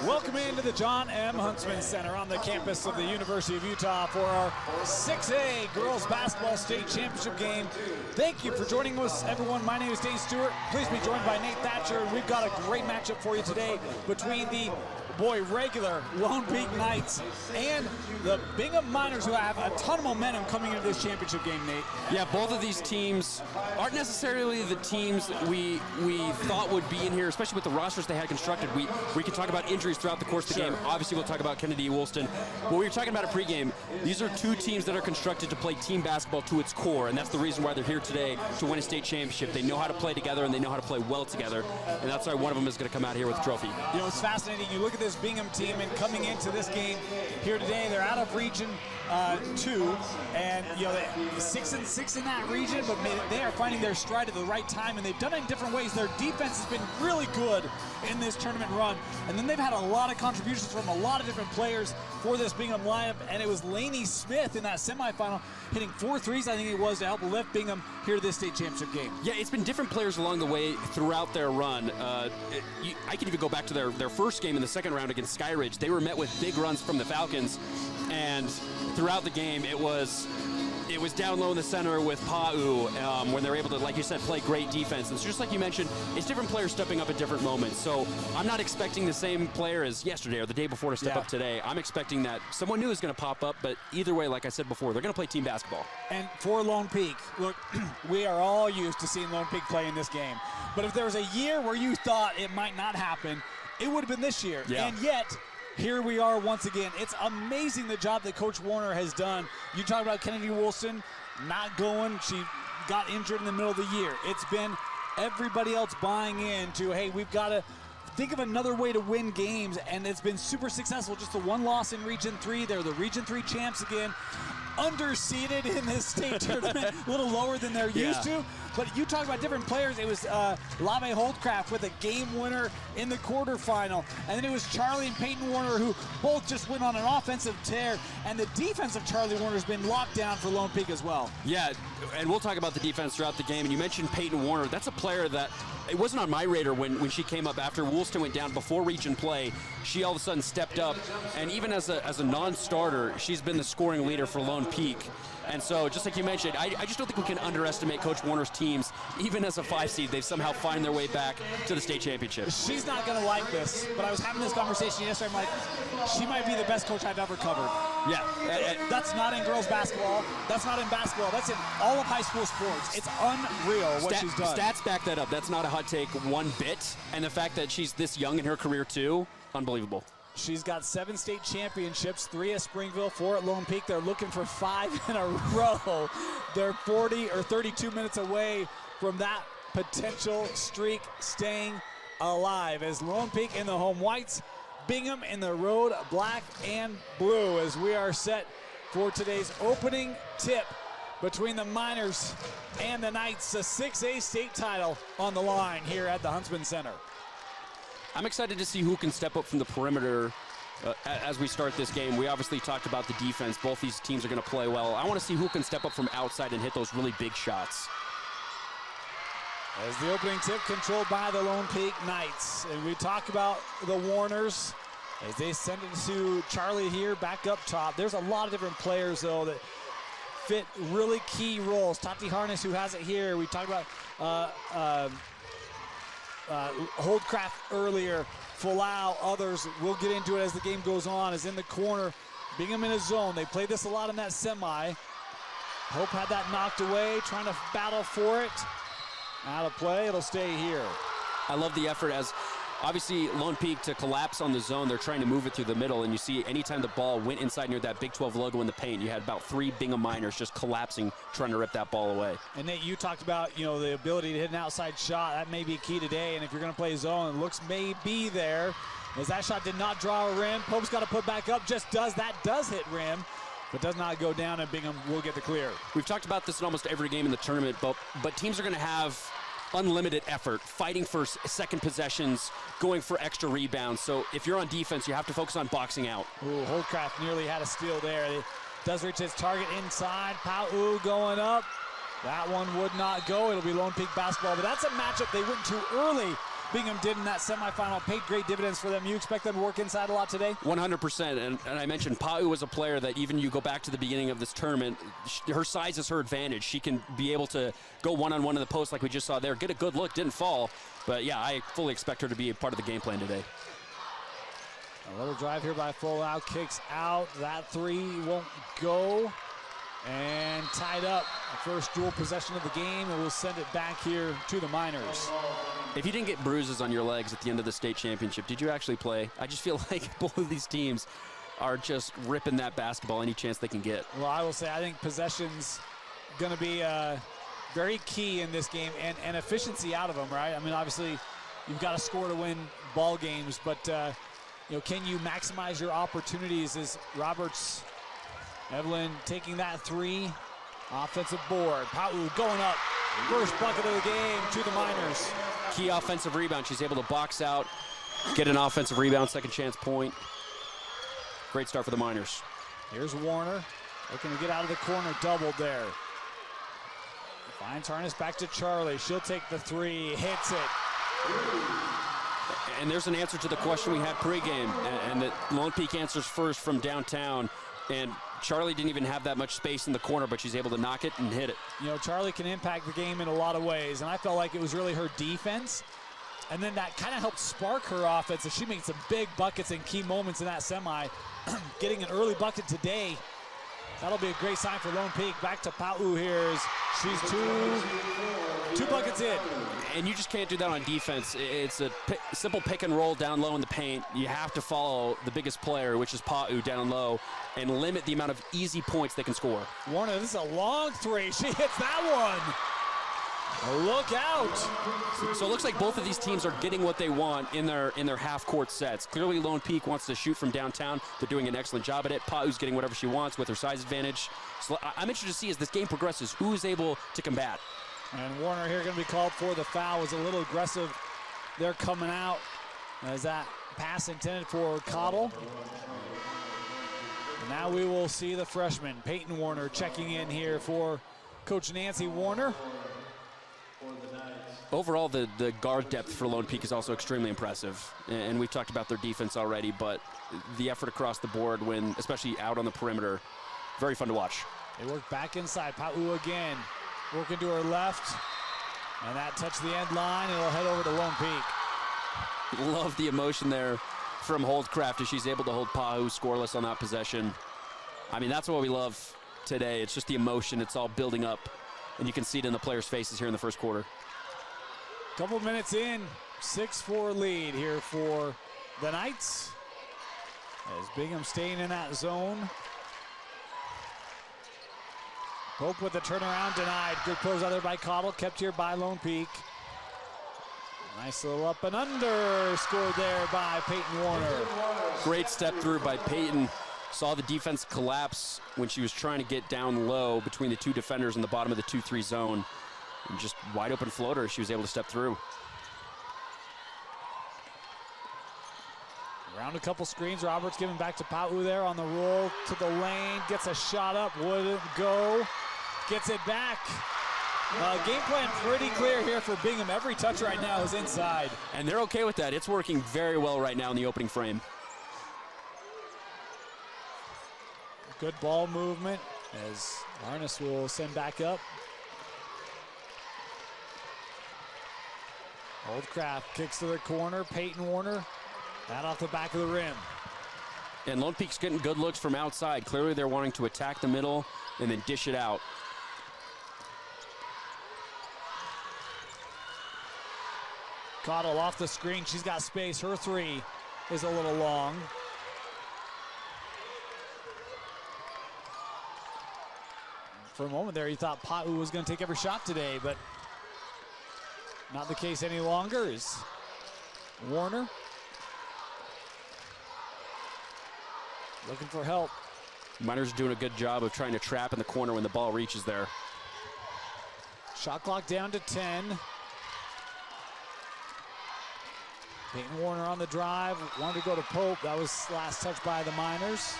Welcome into the John M. Huntsman Center on the campus of the University of Utah for our 6A Girls Basketball State Championship game. Thank you for joining us, everyone. My name is Dane Stewart. Please be joined by Nate Thatcher. We've got a great matchup for you today between the regular Lone Peak Knights and the Bingham Miners, who have a ton of momentum coming into this championship game, Nate. Yeah, both of these teams aren't necessarily the teams that we thought would be in here, especially with the rosters they had constructed. We can talk about injuries throughout the course of the game. Obviously, we'll talk about Kennedy Woolston. But we were talking about it pregame. These are two teams that are constructed to play team basketball to its core, and that's the reason why they're here today, to win a state championship. They know how to play together, and they know how to play well together, and that's why one of them is going to come out here with a trophy. You know, it's fascinating. You look at this Bingham team, and coming into this game here today, they're out of Region 2, and you know, 6-6 in that region, but they are finding their stride at the right time, and they've done it in different ways. Their defense has been really good in this tournament run, and then they've had a lot of contributions from a lot of different players for this Bingham lineup, and it was Lainey Smith in that semifinal hitting 4 threes, I think it was, to help lift Bingham here to this state championship game. Yeah, it's been different players along the way throughout their run. I can even go back to their first game in the second round against Skyridge. They were met with big runs from the Falcons, and throughout the game it was down low in the center with Pa'u when they're able to, like you said, play great defense. And so just like you mentioned, it's different players stepping up at different moments. So I'm not expecting the same player as yesterday or the day before to step up today. I'm expecting that someone new is going to pop up, but either way, like I said before, they're going to play team basketball. And for Lone Peak, look, we are all used to seeing Lone Peak play in this game. But if there was a year where you thought it might not happen, it would have been this year. Yeah. And yet, here we are once again. It's amazing the job that Coach Warner has done. You talk about Kennedy Woolston not going. She got injured in the middle of the year. It's been everybody else buying into, hey, we've got to think of another way to win games, and it's been super successful. Just the one loss in Region 3. They're the Region 3 champs again. Underseeded in this state tournament, a little lower than they're used to. But you talk about different players. It was Lave Holdcraft with a game winner in the quarterfinal. And then it was Charlie and Peyton Warner, who both just went on an offensive tear. And the defense of Charlie Warner has been locked down for Lone Peak as well. Yeah, and we'll talk about the defense throughout the game. And you mentioned Peyton Warner. That's a player that it wasn't on my radar when she came up after Woolston went down before region play. She all of a sudden stepped up, and even as a non-starter, she's been the scoring leader for Lone Peak. And so, just like you mentioned, I just don't think we can underestimate Coach Warner's teams. Even as a 5 seed, they've somehow find their way back to the state championship. She's not going to like this, but I was having this conversation yesterday. I'm like, she might be the best coach I've ever covered. Yeah. That's not in girls basketball. That's not in basketball. That's in all of high school sports. It's unreal what she's done. Stats back that up. That's not a hot take one bit. And the fact that she's this young in her career, too, unbelievable. She's got 7 state championships, 3 at Springville, 4 at Lone Peak. They're looking for 5 in a row. They're 40 or 32 minutes away from that potential streak staying alive. As Lone Peak in the home whites, Bingham in the road black and blue, as we are set for today's opening tip between the Miners and the Knights. A 6A state title on the line here at the Huntsman Center. I'm excited to see who can step up from the perimeter as we start this game. We obviously talked about the defense. Both these teams are going to play well. I want to see who can step up from outside and hit those really big shots. As the opening tip controlled by the Lone Peak Knights. And we talk about the Warners as they send it to Charlie here back up top. There's a lot of different players, though, that fit really key roles. Tati Harness, who has it here. We talked about Holdcraft earlier, Folau, others. We'll get into it as the game goes on. Is in the corner, Bingham in his zone. They played this a lot in that semi. Hope had that knocked away, trying to battle for it. Out of play, it'll stay here. I love the effort as obviously Lone Peak to collapse on the zone. They're trying to move it through the middle, and you see anytime the ball went inside near that Big 12 logo in the paint, you had about 3 Bingham Miners just collapsing, trying to rip that ball away. And Nate, you talked about, you know, the ability to hit an outside shot. That may be key today, and if you're going to play zone, looks may be there. As that shot did not draw a rim, Pope's got to put back up, just does. That does hit rim, but does not go down, and Bingham will get the clear. We've talked about this in almost every game in the tournament, but teams are going to have unlimited effort, fighting for second possessions, going for extra rebounds. So if you're on defense, you have to focus on boxing out. Ooh, Holdcraft nearly had a steal there. It does reach his target inside. Pa'u going up. That one would not go. It'll be Lone Peak basketball, but that's a matchup they went to early Bingham did in that semifinal paid great dividends for them. You expect them to work inside a lot today? 100%. And I mentioned Pa'u was a player that even you go back to the beginning of this tournament, her size is her advantage. She can be able to go one-on-one in the post like we just saw there, get a good look, didn't fall. But yeah, I fully expect her to be a part of the game plan today. A little drive here by Folau, kicks out. That three won't go. And tied up. The first dual possession of the game, and we'll send it back here to the Miners. If you didn't get bruises on your legs at the end of the state championship, did you actually play? I just feel like both of these teams are just ripping that basketball any chance they can get. Well, I will say I think possession's going to be very key in this game, and efficiency out of them, right? I mean, obviously, you've got to score to win ball games, but you know, can you maximize your opportunities? As Roberts, Evelyn taking that three, offensive board. Pa'u going up, first bucket of the game to the Miners. Key offensive rebound. She's able to box out, get an offensive rebound, second chance point. Great start for the Miners. Here's Warner, looking to get out of the corner, doubled there. Finds Harness back to Charlie. She'll take the three, hits it. And there's an answer to the question we had pregame, and that Lone Peak answers first from downtown. And Charlie didn't even have that much space in the corner, but she's able to knock it and hit it. You know, Charlie can impact the game in a lot of ways, and I felt like it was really her defense. And then that kind of helped spark her offense, and she made some big buckets in key moments in that semi. Getting an early bucket today, that'll be a great sign for Lone Peak. Back to Pa'u here as she's two buckets in. And you just can't do that on defense. It's a simple pick and roll down low in the paint. You have to follow the biggest player, which is Pa'u, down low, and limit the amount of easy points they can score. Warner, this is a long three. She hits that one. Look out. So it looks like both of these teams are getting what they want in their half-court sets. Clearly, Lone Peak wants to shoot from downtown. They're doing an excellent job at it. Pa'u's getting whatever she wants with her size advantage. So I'm interested to see as this game progresses who is able to combat. And Warner here going to be called for the foul. Was a little aggressive. They're coming out as that pass intended for Cottle. And now we will see the freshman, Peyton Warner, checking in here for Coach Nancy Warner. Overall, the guard depth for Lone Peak is also extremely impressive. And we've talked about their defense already, but the effort across the board, when especially out on the perimeter, very fun to watch. They work back inside. Pa'u again, working to her left. And that touched the end line. It'll head over to Lone Peak. Love the emotion there from Holdcraft as she's able to hold Pa'u scoreless on that possession. I mean, that's what we love today. It's just the emotion. It's all building up. And you can see it in the players' faces here in the first quarter. Couple minutes in, 6-4 lead here for the Knights. As Bingham staying in that zone. Pope with the turnaround denied. Good close out there by Cottle, kept here by Lone Peak. Nice little up and under scored there by Peyton Warner. Great step through by Peyton. Saw the defense collapse when she was trying to get down low between the two defenders in the bottom of the 2-3 zone. And just wide open floater, she was able to step through. Around a couple screens, Roberts giving back to Pa'u there on the roll to the lane. Gets a shot up, wouldn't go. Gets it back. Game plan pretty clear here for Bingham. Every touch right now is inside. And they're okay with that. It's working very well right now in the opening frame. Good ball movement as Harness will send back up. Holdcraft kicks to the corner. Peyton Warner, that off the back of the rim. And Lone Peak's getting good looks from outside. Clearly they're wanting to attack the middle and then dish it out. Cottle off the screen. She's got space. Her three is a little long. For a moment there, you thought Pa'u was going to take every shot today, but not the case any longer. Is Warner looking for help. Miners are doing a good job of trying to trap in the corner when the ball reaches there. Shot clock down to 10. Peyton Warner on the drive, wanted to go to Pope. That was last touch by the Miners.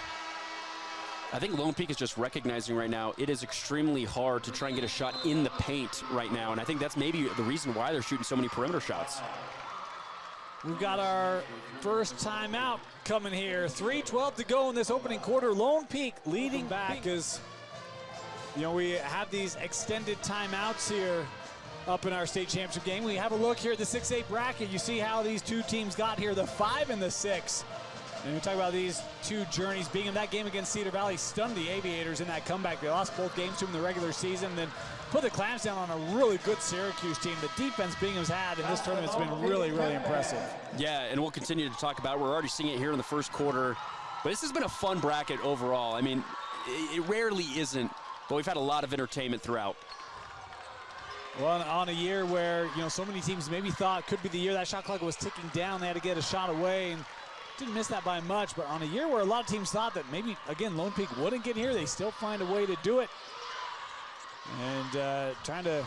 I think Lone Peak is just recognizing right now it is extremely hard to try and get a shot in the paint right now, and I think that's maybe the reason why they're shooting so many perimeter shots. We've got our first timeout coming here. 3:12 to go in this opening quarter. Lone Peak leading back as, you know, we have these extended timeouts here up in our state championship game. We have a look here at the 6A bracket. You see how these two teams got here, the 5 and the 6. And we talk about these two journeys. Bingham, that game against Cedar Valley, stunned the Aviators in that comeback. They lost both games to them in the regular season, then put the Clams down on a really good Syracuse team. The defense Bingham's had in this tournament has been really, really impressive. Yeah, and we'll continue to talk about it. We're already seeing it here in the first quarter. But this has been a fun bracket overall. I mean, it rarely isn't, but we've had a lot of entertainment throughout. Well, on a year where, you know, so many teams maybe thought could be the year that shot clock was ticking down, they had to get a shot away and didn't miss that by much. But on a year where a lot of teams thought that maybe, again, Lone Peak wouldn't get here, they still find a way to do it. And trying to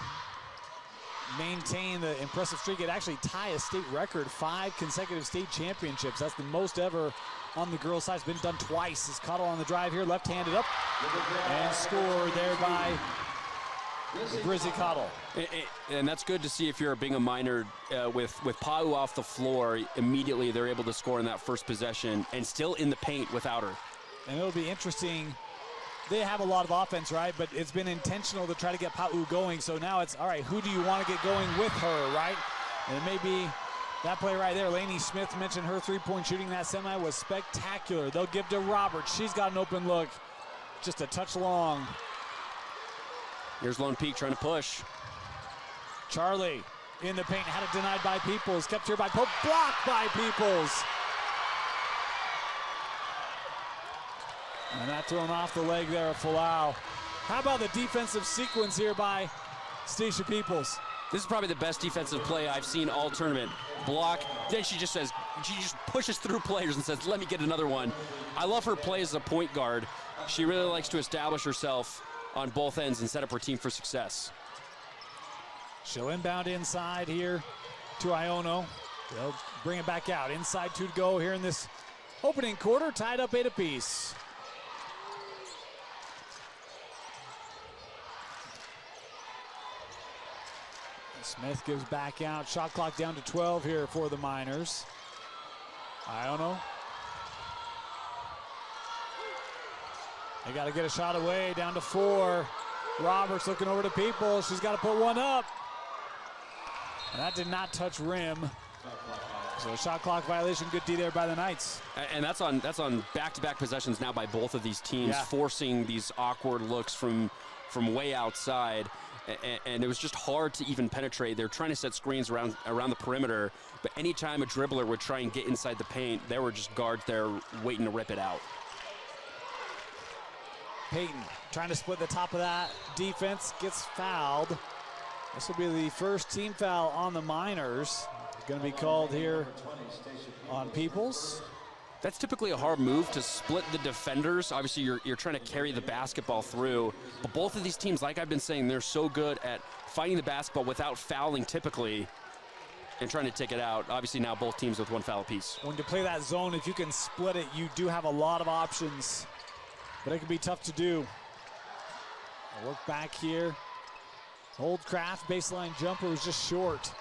maintain the impressive streak. It actually tie a state record, 5 consecutive state championships. That's the most ever on the girls' side. It's been done twice. As Cottle on the drive here, left-handed up, and scored there by Brizzy Cottle. And that's good to see if you're a Bingham Minor with Pau off the floor. Immediately they're able to score in that first possession and still in the paint without her. And it'll be interesting. They have a lot of offense, right? But it's been intentional to try to get Pau going. So now it's, all right, who do you want to get going with her, right? And it may be that play right there. Lainey Smith mentioned her three-point shooting in that semi was spectacular. They'll give to Roberts. She's got an open look. Just a touch long. Here's Lone Peak trying to push. Charlie in the paint, had it denied by Peoples. Kept here by Pope, blocked by Peoples. And that thrown off the leg there, a Falau. How about the defensive sequence here by Stacia Peoples? This is probably the best defensive play I've seen all tournament. Block, then she just pushes through players and says, let me get another one. I love her play as a point guard. She really likes to establish herself on both ends and set up her team for success. She'll inbound inside here to Iono. They'll bring it back out. Inside 2 to go here in this opening quarter, tied up 8 apiece. Smith gives back out. Shot clock down to 12 here for the Miners. Iono. They got to get a shot away, down to 4. Roberts looking over to People. She's got to put one up. And that did not touch rim. So a shot clock violation, good D there by the Knights. And that's on back-to-back possessions now by both of these teams, forcing these awkward looks from way outside. And it was just hard to even penetrate. They're trying to set screens around the perimeter, but anytime a dribbler would try and get inside the paint, there were just guards there waiting to rip it out. Peyton trying to split the top of that defense, gets fouled. This will be the first team foul on the Miners. Going to be called here on Peoples. That's typically a hard move to split the defenders. Obviously, you're trying to carry the basketball through. But both of these teams, like I've been saying, they're so good at fighting the basketball without fouling typically and trying to take it out. Obviously, now both teams with 1 foul apiece. When you play that zone, if you can split it, you do have a lot of options. But it can be tough to do. I'll look back here. Holdcraft, baseline jumper was just short.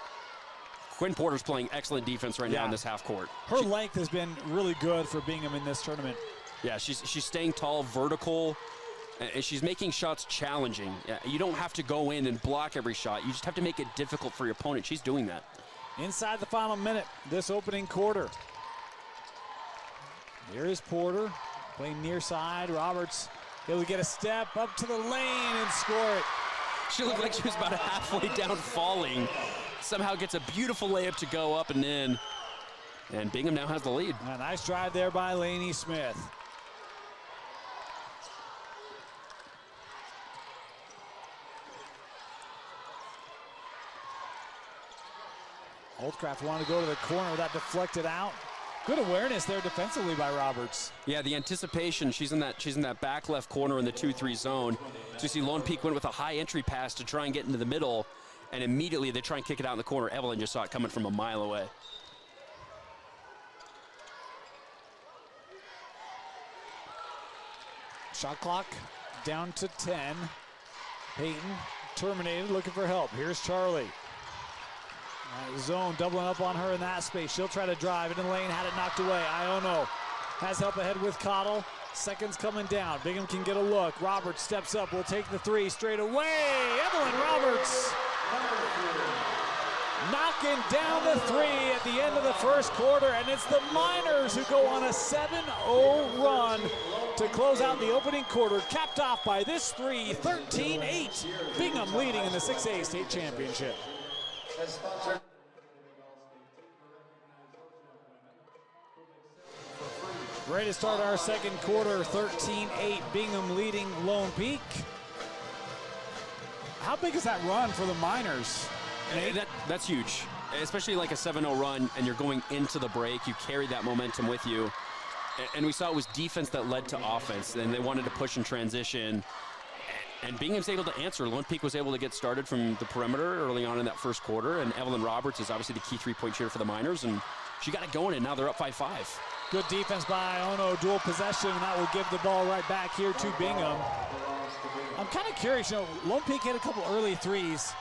Quinn Porter's playing excellent defense right now in this half court. Her length has been really good for Bingham in this tournament. Yeah, she's staying tall, vertical, and she's making shots challenging. You don't have to go in and block every shot. You just have to make it difficult for your opponent. She's doing that. Inside the final minute, this opening quarter. Here is Porter playing near side. Roberts able to get a step up to the lane and score it. She looked like she was about halfway down falling. Somehow gets a beautiful layup to go up and in. And Bingham now has the lead. A nice drive there by Lainey Smith. Holdcraft wanted to go to the corner. That deflected out. Good awareness there defensively by Roberts. Yeah, the anticipation. She's in that back left corner in the 2-3 zone. So you see Lone Peak went with a high entry pass to try and get into the middle. And immediately they try and kick it out in the corner. Evelyn just saw it coming from a mile away. Shot clock down to 10. Peyton terminated, looking for help. Here's Charlie. Zone doubling up on her in that space. She'll try to drive into the lane, had it knocked away. Iono has help ahead with Cottle. Seconds coming down. Bingham can get a look. Roberts steps up, will take the three straight away. Evelyn Roberts knocking down the three at the end of the first quarter, and it's the Miners who go on a 7-0 run to close out the opening quarter, capped off by this three, 13-8. Bingham leading in the 6A state championship. Ready to start our second quarter, 13-8, Bingham leading Lone Peak. How big is that run for the Miners? That's huge, especially like a 7-0 run, and you're going into the break. You carry that momentum with you. And we saw it was defense that led to offense, and they wanted to push and transition. And Bingham's able to answer. Lone Peak was able to get started from the perimeter early on in that first quarter, and Evelyn Roberts is obviously the key three-point shooter for the Miners, and she got it going, and now they're up 5-5. Good defense by Ono, dual possession, and that will give the ball right back here to Bingham. I'm kind of curious, Lone Peak hit a couple early threes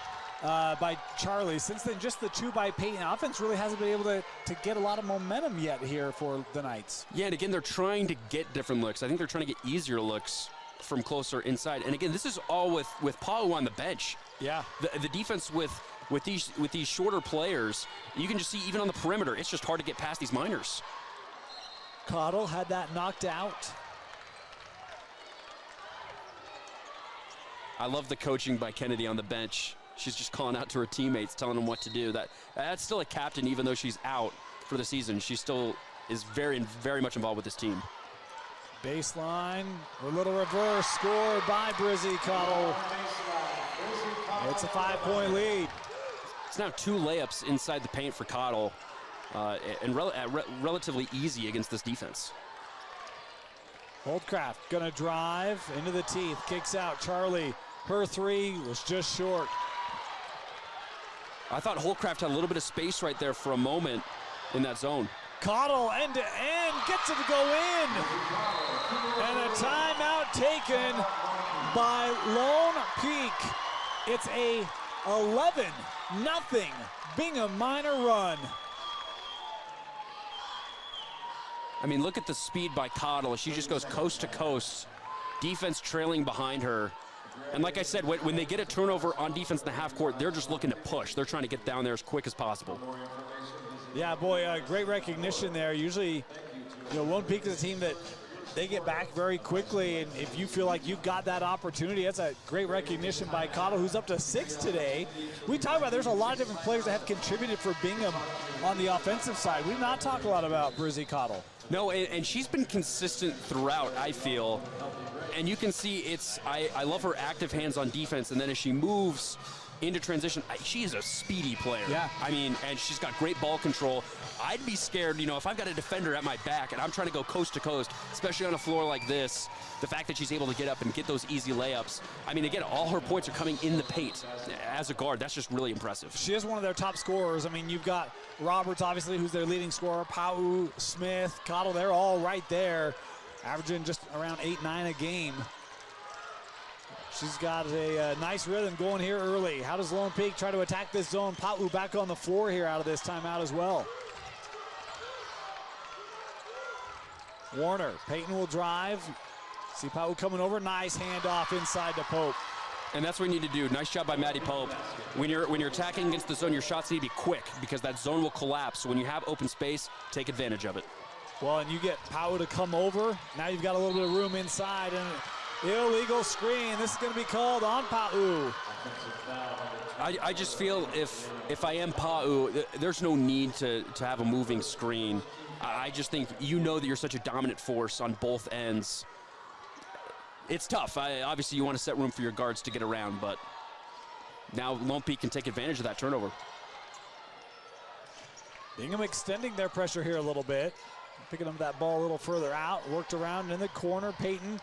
by Charlie. Since then, just the two by Peyton. Offense really hasn't been able to get a lot of momentum yet here for the Knights. Yeah, and again, they're trying to get different looks. I think they're trying to get easier looks from closer inside. And again, this is all with Pau on the bench. Yeah. The defense with these shorter players, you can just see even on the perimeter, it's just hard to get past these Miners. Cottle had that knocked out. I love the coaching by Kennedy on the bench. She's just calling out to her teammates, telling them what to do. That's still a captain, even though she's out for the season. She still is very, very much involved with this team. Baseline, a little reverse, scored by Brizzy Cottle. It's a 5-point lead. It's now 2 layups inside the paint for Cottle, and relatively easy against this defense. Holdcraft gonna drive into the teeth, kicks out. Charlie, her three was just short. I thought Holdcraft had a little bit of space right there for a moment in that zone. Cottle end to end, gets it to go in. And a timeout taken by Lone Peak. It's a 11-0 Bingham Miner run. I mean, look at the speed by Cottle. She just goes coast to coast. Defense trailing behind her. And like I said, when they get a turnover on defense in the half court, they're just looking to push. They're trying to get down there as quick as possible. Yeah, boy, great recognition there. Usually, Lone Peak is a team that they get back very quickly, and if you feel like you've got that opportunity, that's a great recognition by Cottle, who's up to 6 today. We talk about there's a lot of different players that have contributed for Bingham on the offensive side. We've not talked a lot about Brizzy Cottle. No, and she's been consistent throughout, I feel. And you can see I love her active hands on defense, and then as she moves into transition, she is a speedy player. Yeah. I mean, and she's got great ball control. I'd be scared, if I've got a defender at my back and I'm trying to go coast to coast, especially on a floor like this, the fact that she's able to get up and get those easy layups. I mean, again, all her points are coming in the paint as a guard. That's just really impressive. She is one of their top scorers. I mean, you've got Roberts, obviously, who's their leading scorer, Pau, Smith, Cottle, they're all right there, averaging just around 8-9 a game. She's got a nice rhythm going here early. How does Lone Peak try to attack this zone? Pau back on the floor here out of this timeout as well. Warner, Peyton will drive. See Pau coming over, nice handoff inside to Pope. And that's what you need to do. Nice job by Maddie Pope. When you're attacking against the zone, your shots need to be quick because that zone will collapse. So when you have open space, take advantage of it. Well, and you get Pau to come over. Now you've got a little bit of room inside, and illegal screen. This is going to be called on Pau. I just feel if I am Pau, there's no need to have a moving screen. I just think that you're such a dominant force on both ends. It's tough. Obviously, you want to set room for your guards to get around, but now Lone Peak can take advantage of that turnover. Bingham extending their pressure here a little bit. Picking up that ball a little further out. Worked around in the corner. Peyton.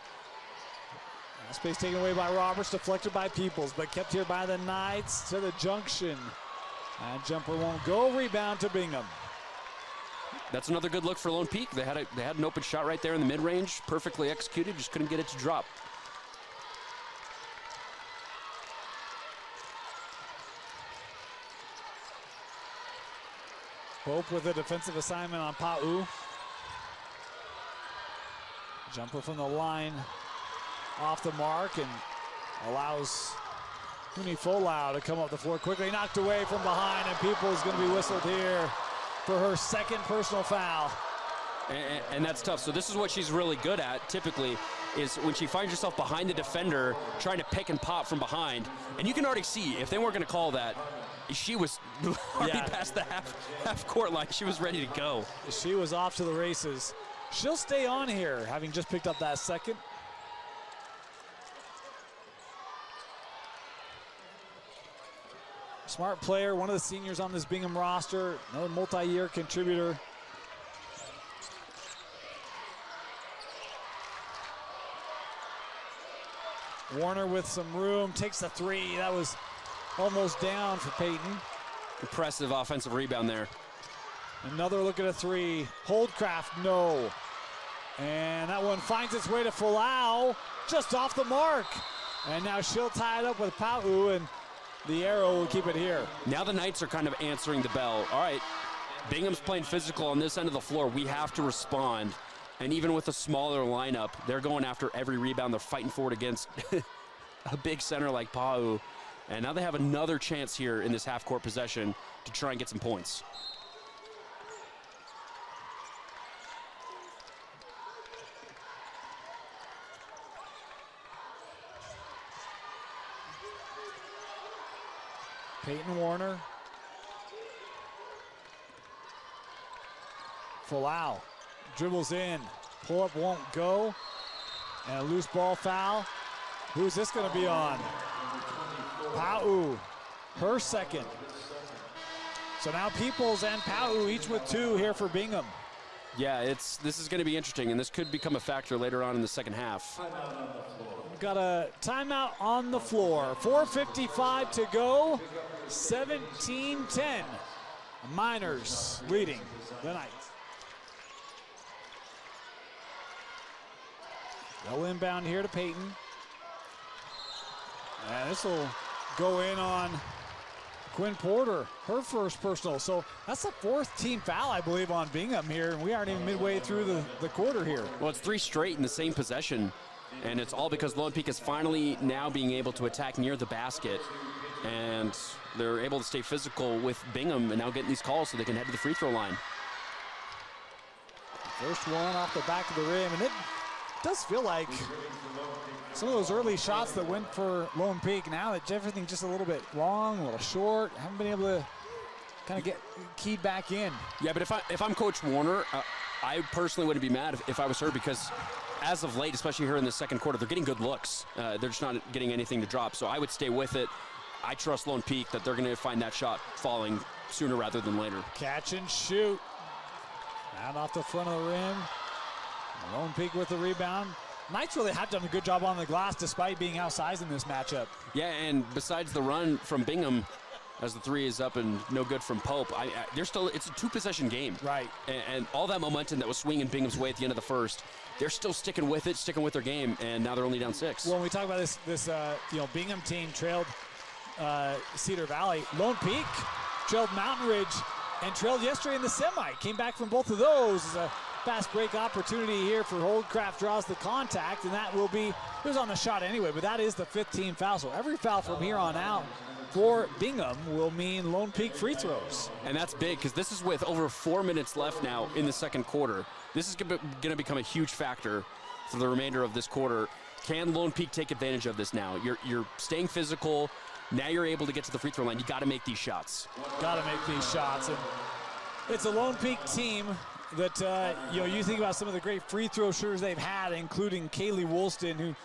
Space taken away by Roberts, deflected by Peoples, but kept here by the Knights to the junction. And jumper won't go. Rebound to Bingham. That's another good look for Lone Peak. They had an open shot right there in the mid-range, perfectly executed, just couldn't get it to drop. Pope with a defensive assignment on Pa'u. Jumper from the line off the mark and allows Huni Folau to come up the floor quickly. Knocked away from behind, and Peoples going to be whistled here for her second personal foul. And that's tough. So this is what she's really good at, typically, is when she finds herself behind the defender, trying to pick and pop from behind. And you can already see, if they weren't going to call that, she was already past the half court line. She was ready to go. She was off to the races. She'll stay on here, having just picked up that second. Smart player, one of the seniors on this Bingham roster, another multi-year contributor. Warner with some room, takes the three. That was almost down for Peyton. Impressive offensive rebound there. Another look at a three. Holdcraft, no. And that one finds its way to Folau, just off the mark. And now she'll tie it up with Pa'u, and the arrow will keep it here. Now the Knights are kind of answering the bell. All right, Bingham's playing physical on this end of the floor. We have to respond. And even with a smaller lineup, they're going after every rebound. They're fighting for it against a big center like Pa'u. And now they have another chance here in this half-court possession to try and get some points. Peyton Warner. Folau dribbles in. Pull up won't go. And a loose ball foul. Who's this going to be on? Pa'u, her second. So now Peoples and Pa'u each with two here for Bingham. Yeah, this is going to be interesting, and this could become a factor later on in the second half. We've got a timeout on the floor. 4:55 to go. 17-10. Miners leading the Knights. They'll inbound here to Peyton. And this will go in on Quinn Porter, her first personal. So that's the fourth team foul, I believe, on Bingham here, and we aren't even midway through the quarter here. Well, it's three straight in the same possession, and it's all because Lone Peak is finally now being able to attack near the basket, and they're able to stay physical with Bingham and now getting these calls so they can head to the free throw line. First one off the back of the rim, and it does feel like some of those early shots that went for Lone Peak, now that everything's just a little bit long, a little short, haven't been able to kind of get keyed back in. Yeah, but if I'm Coach Warner, I personally wouldn't be mad if I was her, because as of late, especially here in the second quarter, they're getting good looks. They're just not getting anything to drop, so I would stay with it. I trust Lone Peak that they're going to find that shot falling sooner rather than later. Catch and shoot. Out off the front of the rim. Lone Peak with the rebound. Knights really have done a good job on the glass despite being outsized in this matchup. Yeah, and besides the run from Bingham, as the three is up and no good from Pope, they're still, it's a two-possession game. Right. And all that momentum that was swinging Bingham's way at the end of the first, they're still sticking with it, sticking with their game, and now they're only down 6. Well, when we talk about this Bingham team trailed Cedar Valley, Lone Peak trailed Mountain Ridge and trailed yesterday in the semi. Came back from both of those. A fast break opportunity here for Holdcraft, draws the contact, and that will be, it was on the shot anyway, but that is the 15th foul. So every foul from here on out for Bingham will mean Lone Peak free throws. And that's big, because this is with over 4 minutes left now in the second quarter. This is going to become a huge factor for the remainder of this quarter. Can Lone Peak take advantage of this now? You're staying physical. Now you're able to get to the free throw line. You got to make these shots. Got to make these shots. And it's a Lone Peak team that, you think about some of the great free throw shooters they've had, including Kaylee Woolston, who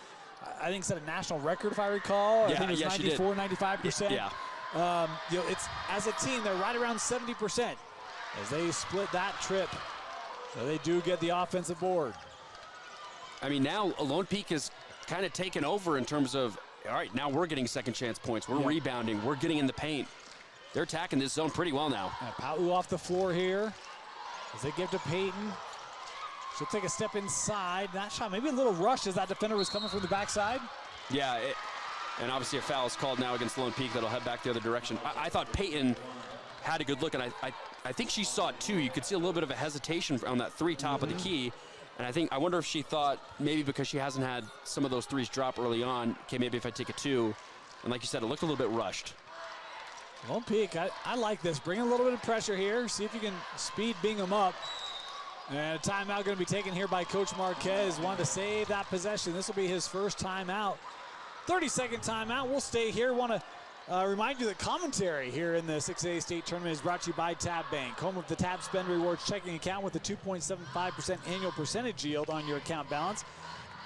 I think set a national record, if I recall. I think it was 94, 95%. Yeah. It's, as a team, they're right around 70% as they split that trip. So they do get the offensive board. I mean, now Lone Peak is kind of taken over in terms of, all right, now we're getting second chance points. We're rebounding. We're getting in the paint. They're attacking this zone pretty well now. Pa'u off the floor here as they give to Peyton. She'll take a step inside. That shot, maybe a little rushed as that defender was coming from the backside. Yeah, and obviously a foul is called now against Lone Peak that'll head back the other direction. I thought Peyton had a good look, and I think she saw it too. You could see a little bit of a hesitation on that three top of the key. And I wonder if she thought maybe because she hasn't had some of those threes drop early on, okay, maybe if I take a two. And like you said, it looked a little bit rushed. Lone Peak, I like this. Bring a little bit of pressure here. See if you can speed Bingham up. And a timeout going to be taken here by Coach Marquez. Wanted to save that possession. This will be his first timeout. 30-second timeout. We'll stay here. Want to remind you that commentary here in the 6A state tournament is brought to you by Tab Bank, home of the Tab Spend Rewards checking account with a 2.75% annual percentage yield on your account balance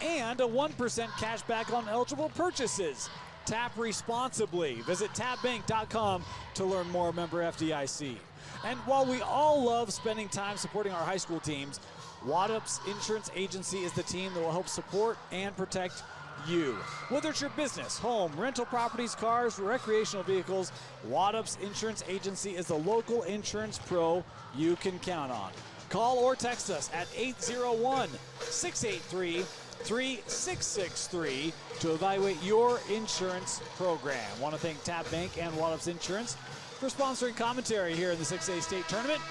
and a 1% cash back on eligible purchases. Tap responsibly. Visit tabbank.com to learn more. Member FDIC. And while we all love spending time supporting our high school teams, Waddups Insurance Agency is the team that will help support and protect you. Whether it's your business, home, rental properties, cars, recreational vehicles, Waddups Insurance Agency is the local insurance pro you can count on. Call or text us at 801-683-3663 to evaluate your insurance program. Want to thank Tab Bank and Waddups Insurance for sponsoring commentary here in the 6A state tournament.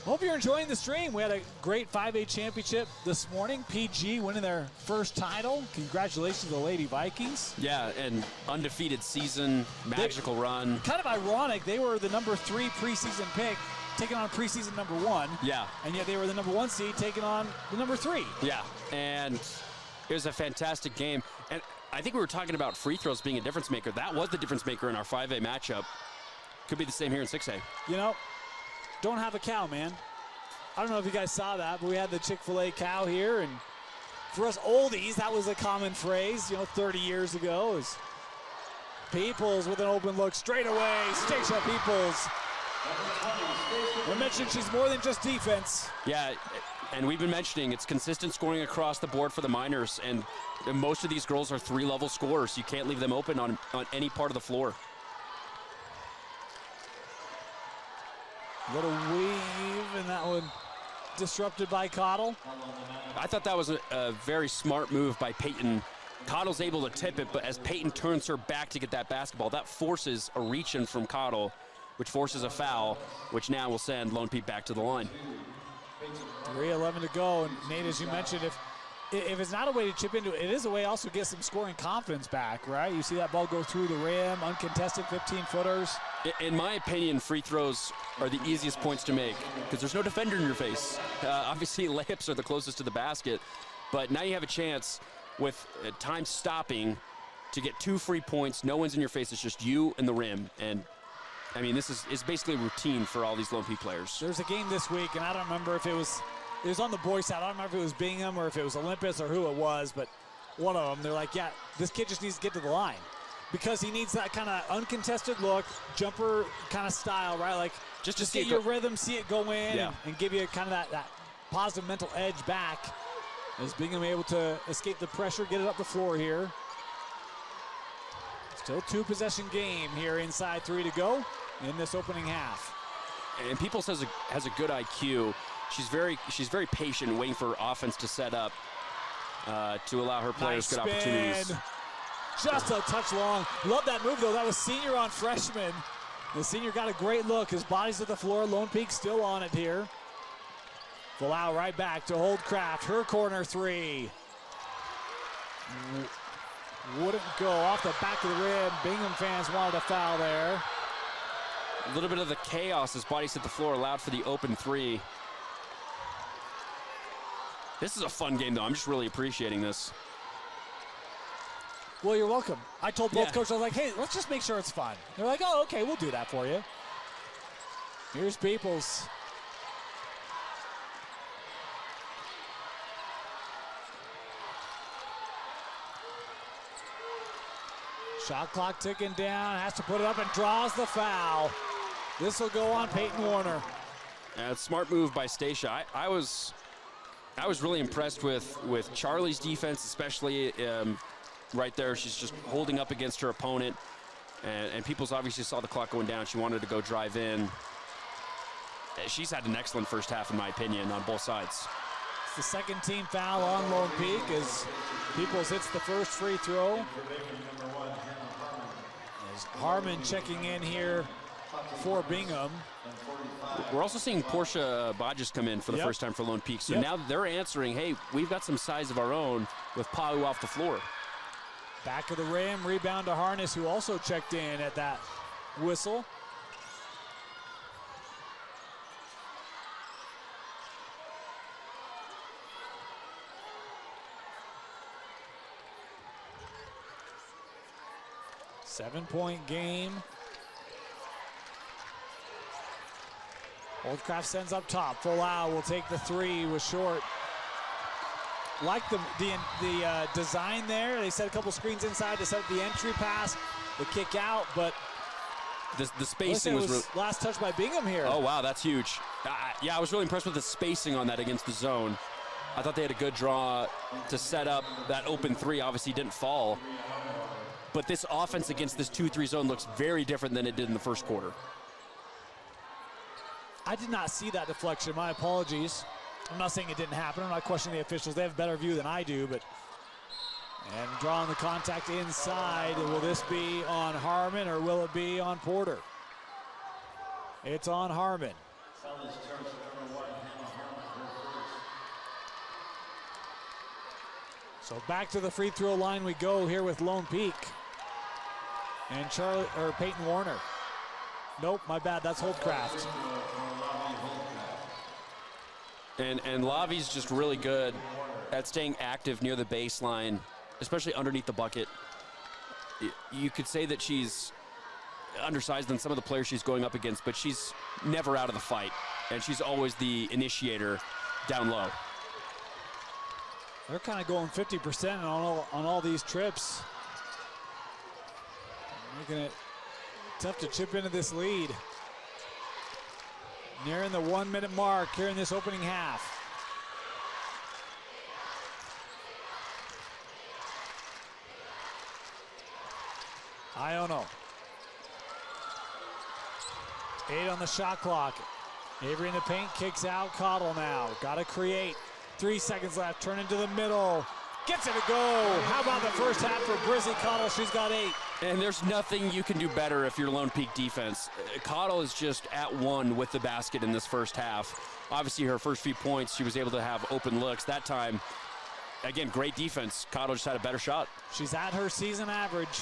Hope you're enjoying the stream. We had a great 5A championship this morning. PG winning their first title. Congratulations to the Lady Vikings. Yeah, and undefeated season, magical run. Kind of ironic. They were the number 3 preseason pick, taking on preseason number 1. Yeah. And yet they were the number 1 seed, taking on the number 3. Yeah, and it was a fantastic game. And I think we were talking about free throws being a difference maker. That was the difference maker in our 5A matchup. Could be the same here in 6A. You know, don't have a cow, man. I don't know if you guys saw that, but we had the Chick-fil-A cow here, and for us oldies, that was a common phrase, 30 years ago. Is Peoples with an open look straight away. Stacia Peoples. We mentioned she's more than just defense. Yeah, and we've been mentioning it's consistent scoring across the board for the Miners, and most of these girls are 3-level scorers. You can't leave them open on any part of the floor. Little weave, and that one disrupted by Cottle. I thought that was a very smart move by Peyton. Cottle's able to tip it, but as Peyton turns her back to get that basketball, that forces a reach-in from Cottle, which forces a foul, which now will send Lone Peak back to the line. 3:11 to go, and Nate, as you mentioned, if it's not a way to chip into it, it is a way also to get some scoring confidence back, right? You see that ball go through the rim, uncontested 15-footers. In my opinion, free throws are the easiest points to make because there's no defender in your face. Obviously, layups are the closest to the basket, but now you have a chance with time stopping to get 2 free points. No one's in your face. It's just you and the rim. And, I mean, this is basically routine for all these Lone Peak players. There's a game this week, and I don't remember if it was on the boys' side. I don't remember if it was Bingham or if it was Olympus or who it was, but one of them, they're like, yeah, this kid just needs to get to the line. Because he needs that kind of uncontested look, jumper kind of style, right? Like just get your rhythm, see it go in, and give you kind of that positive mental edge back. As Bingham able to escape the pressure, get it up the floor here. Still 2-possession game here inside 3 to go in this opening half. And Peoples has a good IQ. She's very patient, waiting for offense to set up to allow her players good opportunities. Just a touch long. Love that move, though. That was senior on freshman. The senior got a great look. His body's at the floor. Lone Peak still on it here. Falau right back to Holdcraft. Her corner 3. Wouldn't go off the back of the rim. Bingham fans wanted a foul there. A little bit of the chaos as body's hit the floor allowed for the open 3. This is a fun game, though. I'm just really appreciating this. Well, you're welcome. I told both coaches, I was like, hey, let's just make sure it's fun. They're like, oh, okay, we'll do that for you. Here's Peoples. Shot clock ticking down, has to put it up and draws the foul. This will go on Peyton Warner. Smart move by Stacia. I was really impressed with Charlie's defense, especially right there. She's just holding up against her opponent. And Peoples obviously saw the clock going down. She wanted to go drive in. She's had an excellent first half, in my opinion, on both sides. It's the second team foul on Lone Peak as Peoples hits the first free throw. As Harmon checking in here for Bingham. We're also seeing Portia Bodges come in for the first time for Lone Peak. So now they're answering, hey, we've got some size of our own with Pau off the floor. Back of the rim, rebound to Harness, who also checked in at that whistle. Seven-point game. Holdcraft sends up top. Folau will take the three, was short. Like the design there. They set a couple screens inside to set up the entry pass, the kick out, but the spacing was last touch by Bingham here. Oh, wow, that's huge. Yeah, I was really impressed with the spacing on that against the zone. I thought they had a good draw to set up that open three. Obviously didn't fall. But this offense against this 2-3 zone looks very different than it did in the first quarter. I did not see that deflection. My apologies. I'm not saying it didn't happen. I'm not questioning the officials. They have a better view than I do. But and drawing the contact inside. Will this be on Harmon or will it be on Porter? It's on Harmon. So back to the free throw line we go here with Lone Peak. And Peyton Warner. Nope, my bad, that's Holdcraft. And Lavi's just really good at staying active near the baseline, especially underneath the bucket. You could say that she's undersized than some of the players she's going up against, but she's never out of the fight. And she's always the initiator down low. They're kind of going 50% on all these trips. Making it tough to chip into this lead. Nearing the 1 minute mark here in this opening half. Iono. 8 on the shot clock. Avery in the paint, kicks out. Cottle now. Got to create. 3 seconds left. Turn into the middle. Gets it to go. How about the first half for Brizzy Cottle? She's got 8. And there's nothing you can do better if you're Lone Peak defense. Cottle is just at one with the basket in this first half. Obviously, her first few points, she was able to have open looks. That time, again, great defense. Cottle just had a better shot. She's at her season average.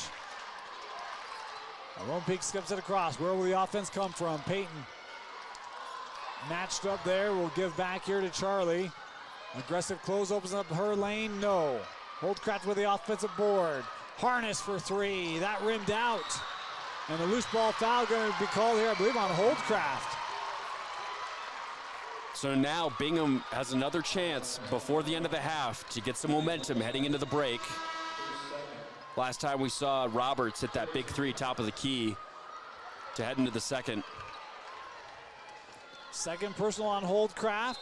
Lone Peak skips it across. Where will the offense come from? Peyton matched up there. We'll give back here to Charlie. Aggressive close opens up her lane. No. Holdcraft with the offensive board. Harness for 3. That rimmed out. And a loose ball foul going to be called here, I believe, on Holdcraft. So now Bingham has another chance before the end of the half to get some momentum heading into the break. Last time we saw Roberts hit that big 3 top of the key to head into the second. Second personal on Holdcraft.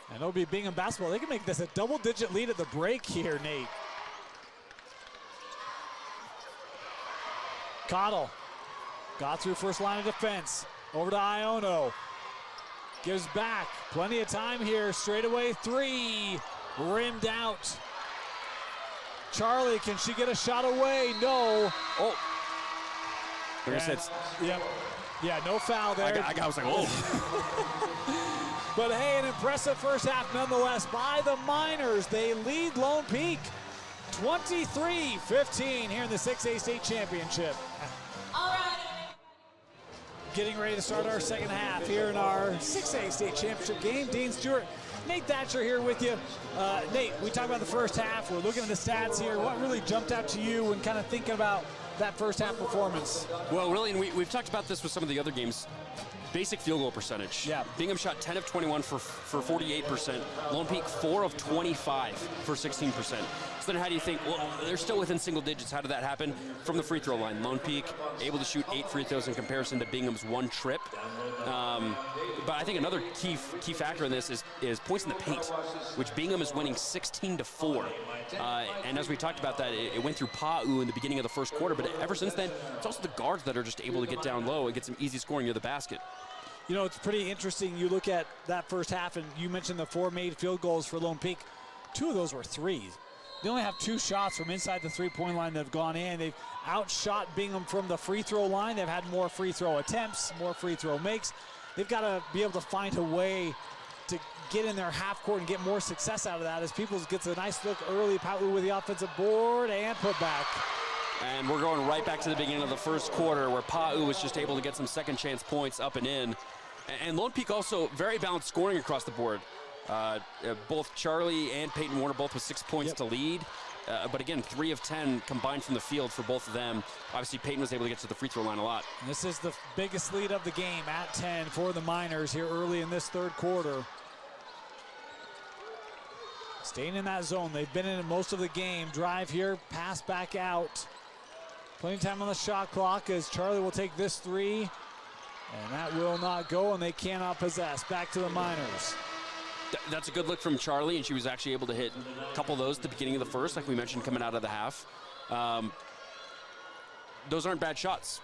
And it'll be Bingham basketball. They can make this a double-digit lead at the break here, Nate. Cottle got through first line of defense. Over to Iono. Gives back. Plenty of time here. Straightaway 3. Rimmed out. Charlie, can she get a shot away? No. Oh. Yep. Yeah, no foul there. I was like, oh. But hey, an impressive first half nonetheless by the Miners. They lead Lone Peak 23-15 here in the 6A state championship. All right. Getting ready to start our second half here in our 6A state championship game. Dean Stewart, Nate Thatcher here with you. Nate, we talked about the first half. We're looking at the stats here. What really jumped out to you when kind of thinking about that first half performance? Well, really, and we've talked about this with some of the other games. Basic field goal percentage. Yeah. Bingham shot 10 of 21 for 48%. Lone Peak 4 of 25 for 16%. So then how do you think, well, they're still within single digits. How did that happen? From the free throw line. Lone Peak able to shoot 8 free throws in comparison to Bingham's 1 trip. But I think another key factor in this is points in the paint, which Bingham is winning 16-4. And as we talked about that, it went through Pau in the beginning of the first quarter, but ever since then, it's also the guards that are just able to get down low and get some easy scoring near the basket. You know, it's pretty interesting. You look at that first half, and you mentioned the 4 made field goals for Lone Peak. 2 of those were 3s. They only have 2 shots from inside the three-point line that have gone in. They've outshot Bingham from the free throw line. They've had more free throw attempts, more free throw makes. They've got to be able to find a way to get in their half court and get more success out of that as Peoples gets a nice look early. Pau with the offensive board and put back. And we're going right back to the beginning of the first quarter where Pau was just able to get some second chance points up and in. And Lone Peak also very balanced scoring across the board. Both Charlie and Peyton Warner both with 6 points to lead. But again, 3 of 10 combined from the field for both of them. Obviously, Peyton was able to get to the free throw line a lot. And this is the biggest lead of the game at 10 for the Miners here early in this third quarter. Staying in that zone. They've been in it most of the game. Drive here, pass back out. Plenty of time on the shot clock as Charlie will take this 3. And that will not go, and they cannot possess. Back to the Miners. That's a good look from Charlie, and she was actually able to hit a couple of those at the beginning of the first, like we mentioned, coming out of the half. Those aren't bad shots,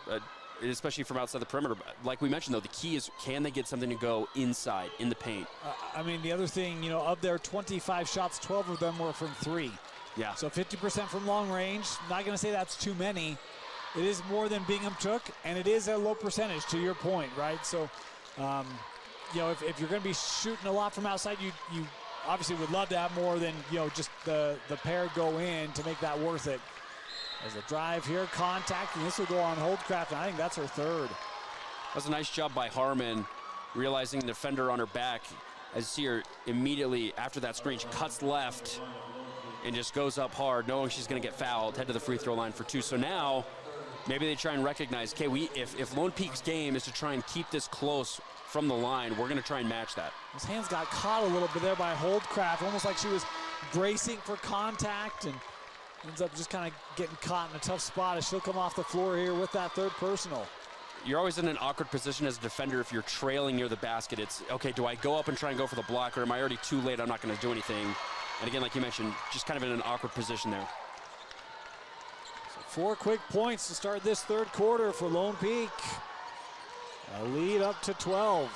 especially from outside the perimeter. Like we mentioned, though, the key is can they get something to go inside, in the paint? I mean, the other thing, you know, of their 25 shots, 12 of them were from 3. Yeah. So 50% from long range. Not going to say that's too many. It is more than Bingham took, and it is a low percentage, to your point, right? So, you know, if you're going to be shooting a lot from outside, you obviously would love to have more than, you know, just the pair go in to make that worth it. As a drive here, contact, and this will go on Holdcraft, and I think that's her 3rd. That was a nice job by Harmon, realizing the defender on her back. As you see her immediately after that screen, she cuts left and just goes up hard, knowing she's going to get fouled, head to the free throw line for 2. So now maybe they try and recognize, okay, if Lone Peak's game is to try and keep this close from the line, we're going to try and match that. His hands got caught a little bit there by Holdcraft, almost like she was bracing for contact, and ends up just kind of getting caught in a tough spot as she'll come off the floor here with that 3rd personal. You're always in an awkward position as a defender if you're trailing near the basket. It's, okay, do I go up and try and go for the block, or am I already too late? I'm not going to do anything. And again, like you mentioned, just kind of in an awkward position there. So 4 quick points to start this third quarter for Lone Peak. A lead up to 12.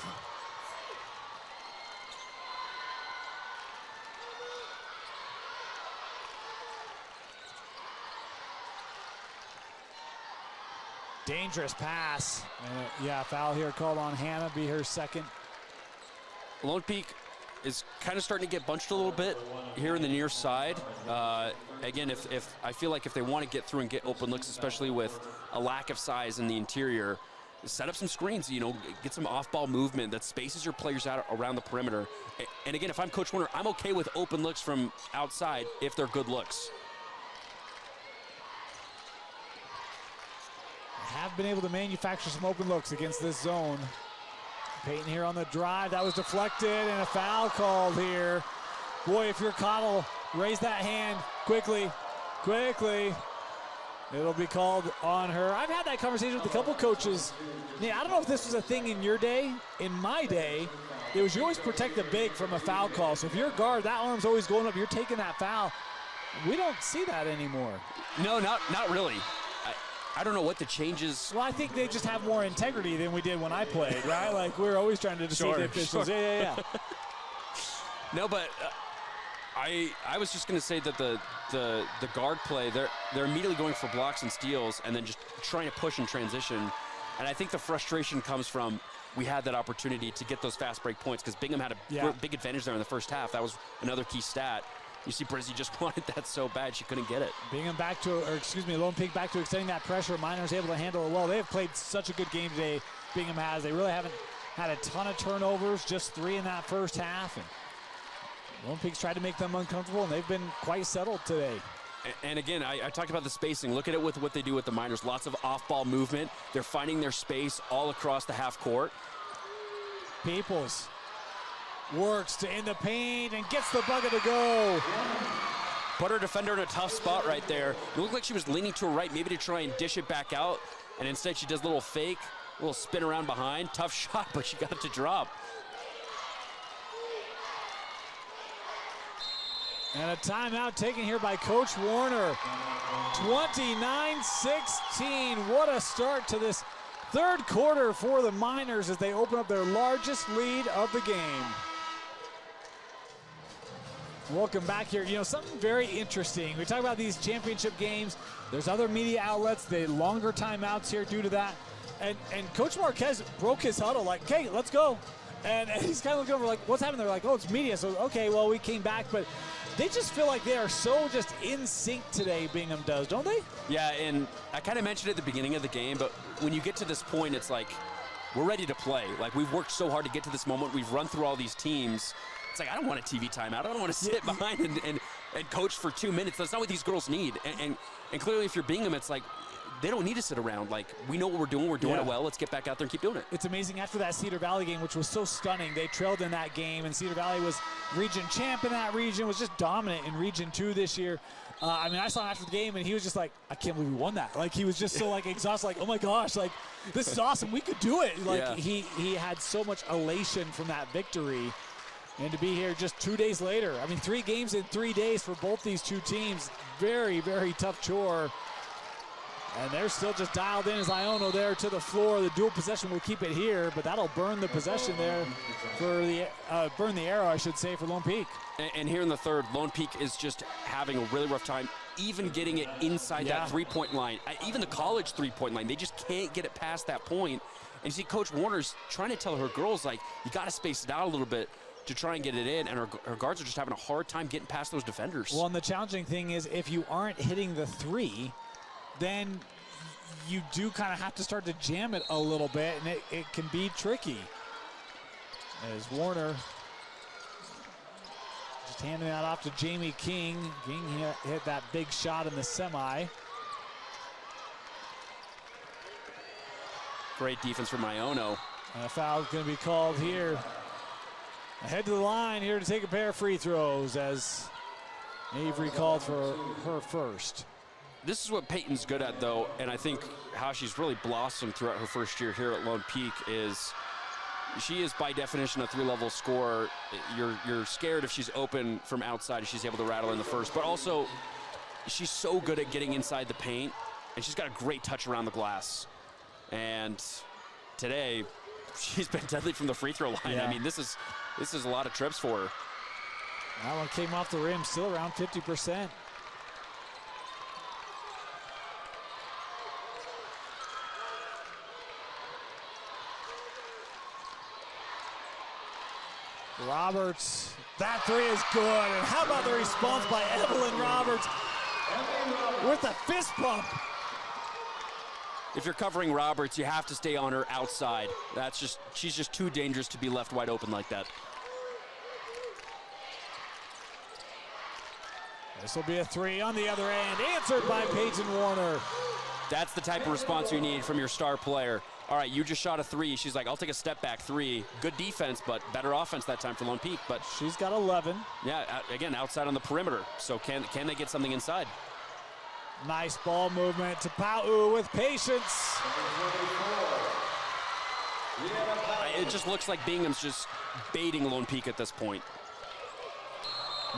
Dangerous pass. Yeah, foul here called on Hannah, be her 2nd. Lone Peak is kind of starting to get bunched a little bit here in the near side. Again, if I feel like if they want to get through and get open looks, especially with a lack of size in the interior, set up some screens, you know, get some off-ball movement that spaces your players out around the perimeter. And again, if I'm Coach Warner, I'm okay with open looks from outside if they're good looks. Have been able to manufacture some open looks against this zone. Peyton here on the drive. That was deflected and a foul called here. Boy, if you're Cottle, raise that hand quickly, quickly. It'll be called on her. I've had that conversation with a couple coaches. Yeah, I don't know if this was a thing in your day. In my day, it was you always protect the big from a foul call. So if you're a guard, that arm's always going up. You're taking that foul. We don't see that anymore. No, not really. I don't know what the changes. Well, I think they just have more integrity than we did when I played, right? Like, we were always trying to deceive the officials. Sure. Yeah. No, but I was just going to say that the guard play, they're immediately going for blocks and steals and then just trying to push and transition. And I think the frustration comes from we had that opportunity to get those fast break points because Bingham had a big advantage there in the first half. That was another key stat. You see Brizzy just wanted that so bad she couldn't get it. Bingham back to, or excuse me, Lone Peak back to extending that pressure. Miners able to handle it well. They have played such a good game today, Bingham has. They really haven't had a ton of turnovers, just 3 in that first half. And Lone Peak's tried to make them uncomfortable, and they've been quite settled today. And again, I talked about the spacing. Look at it with what they do with the Miners. Lots of off-ball movement. They're finding their space all across the half court. Peoples works to in the paint and gets the bucket to go. Put her defender in a tough spot right there. It looked like she was leaning to her right, maybe to try and dish it back out. And instead she does a little fake, a little spin around behind. Tough shot, but she got it to drop. And a timeout taken here by Coach Warner. 29-16. What a start to this third quarter for the Miners as they open up their largest lead of the game. Welcome back here. You know, something very interesting. We talk about these championship games. There's other media outlets, the longer timeouts here due to that. And Coach Marquez broke his huddle like, okay, let's go. And he's kind of looking over like, what's happening? They're like, oh, it's media. So, okay, well, we came back. But they just feel like they are so just in sync today, Bingham does, don't they? Yeah, and I kind of mentioned it at the beginning of the game, but when you get to this point, it's like, we're ready to play. Like, we've worked so hard to get to this moment. We've run through all these teams. It's like, I don't want a TV timeout. I don't want to sit behind and coach for 2 minutes. That's not what these girls need. And clearly, if you're Bingham, it's like, they don't need to sit around. Like, we know what we're doing. We're doing it well. Let's get back out there and keep doing it. It's amazing. After that Cedar Valley game, which was so stunning, they trailed in that game, and Cedar Valley was region champ in that region, was just dominant in Region 2 this year. I mean, I saw him after the game, and he was just like, I can't believe we won that. Like, he was just so, like, exhausted, like, oh, my gosh, like, this is awesome. We could do it. Like, he had so much elation from that victory. And to be here just 2 days later, I mean, 3 games in 3 days for both these two teams, very, very tough chore. And they're still just dialed in as Iono there to the floor. The dual possession will keep it here, but that'll burn the possession there for the burn the arrow, I should say, for Lone Peak. And here in the third, Lone Peak is just having a really rough time, even getting it inside that three-point line. Even the college three-point line, they just can't get it past that point. And you see Coach Warner's trying to tell her girls, like, you got to space it out a little bit to try and get it in, and her guards are just having a hard time getting past those defenders. Well, and the challenging thing is if you aren't hitting the three, then you do kind of have to start to jam it a little bit, and it can be tricky. As Warner just handing that off to Jamie King. King hit that big shot in the semi. Great defense from Iono. And a foul is going to be called here. Ahead to the line here to take a pair of free throws as Avery called for her first. This is what Peyton's good at, though, and I think how she's really blossomed throughout her first year here at Lone Peak is she is, by definition, a three-level scorer. You're scared if she's open from outside, if she's able to rattle in the first, but also she's so good at getting inside the paint, and she's got a great touch around the glass. And today, she's been deadly from the free throw line. Yeah. I mean, this is a lot of trips for her. That one came off the rim, still around 50%. Roberts, that three is good. And how about the response by Evelyn Roberts with a fist pump? If you're covering Roberts, you have to stay on her outside. She's just too dangerous to be left wide open like that. This will be a three on the other end, answered by Peyton Warner. That's the type of response you need from your star player. All right, you just shot a three. She's like, I'll take a step back three. Good defense, but better offense that time for Lone Peak. But she's got 11. Yeah, again, outside on the perimeter. So can they get something inside? Nice ball movement to Pau with patience. It just looks like Bingham's just baiting Lone Peak at this point.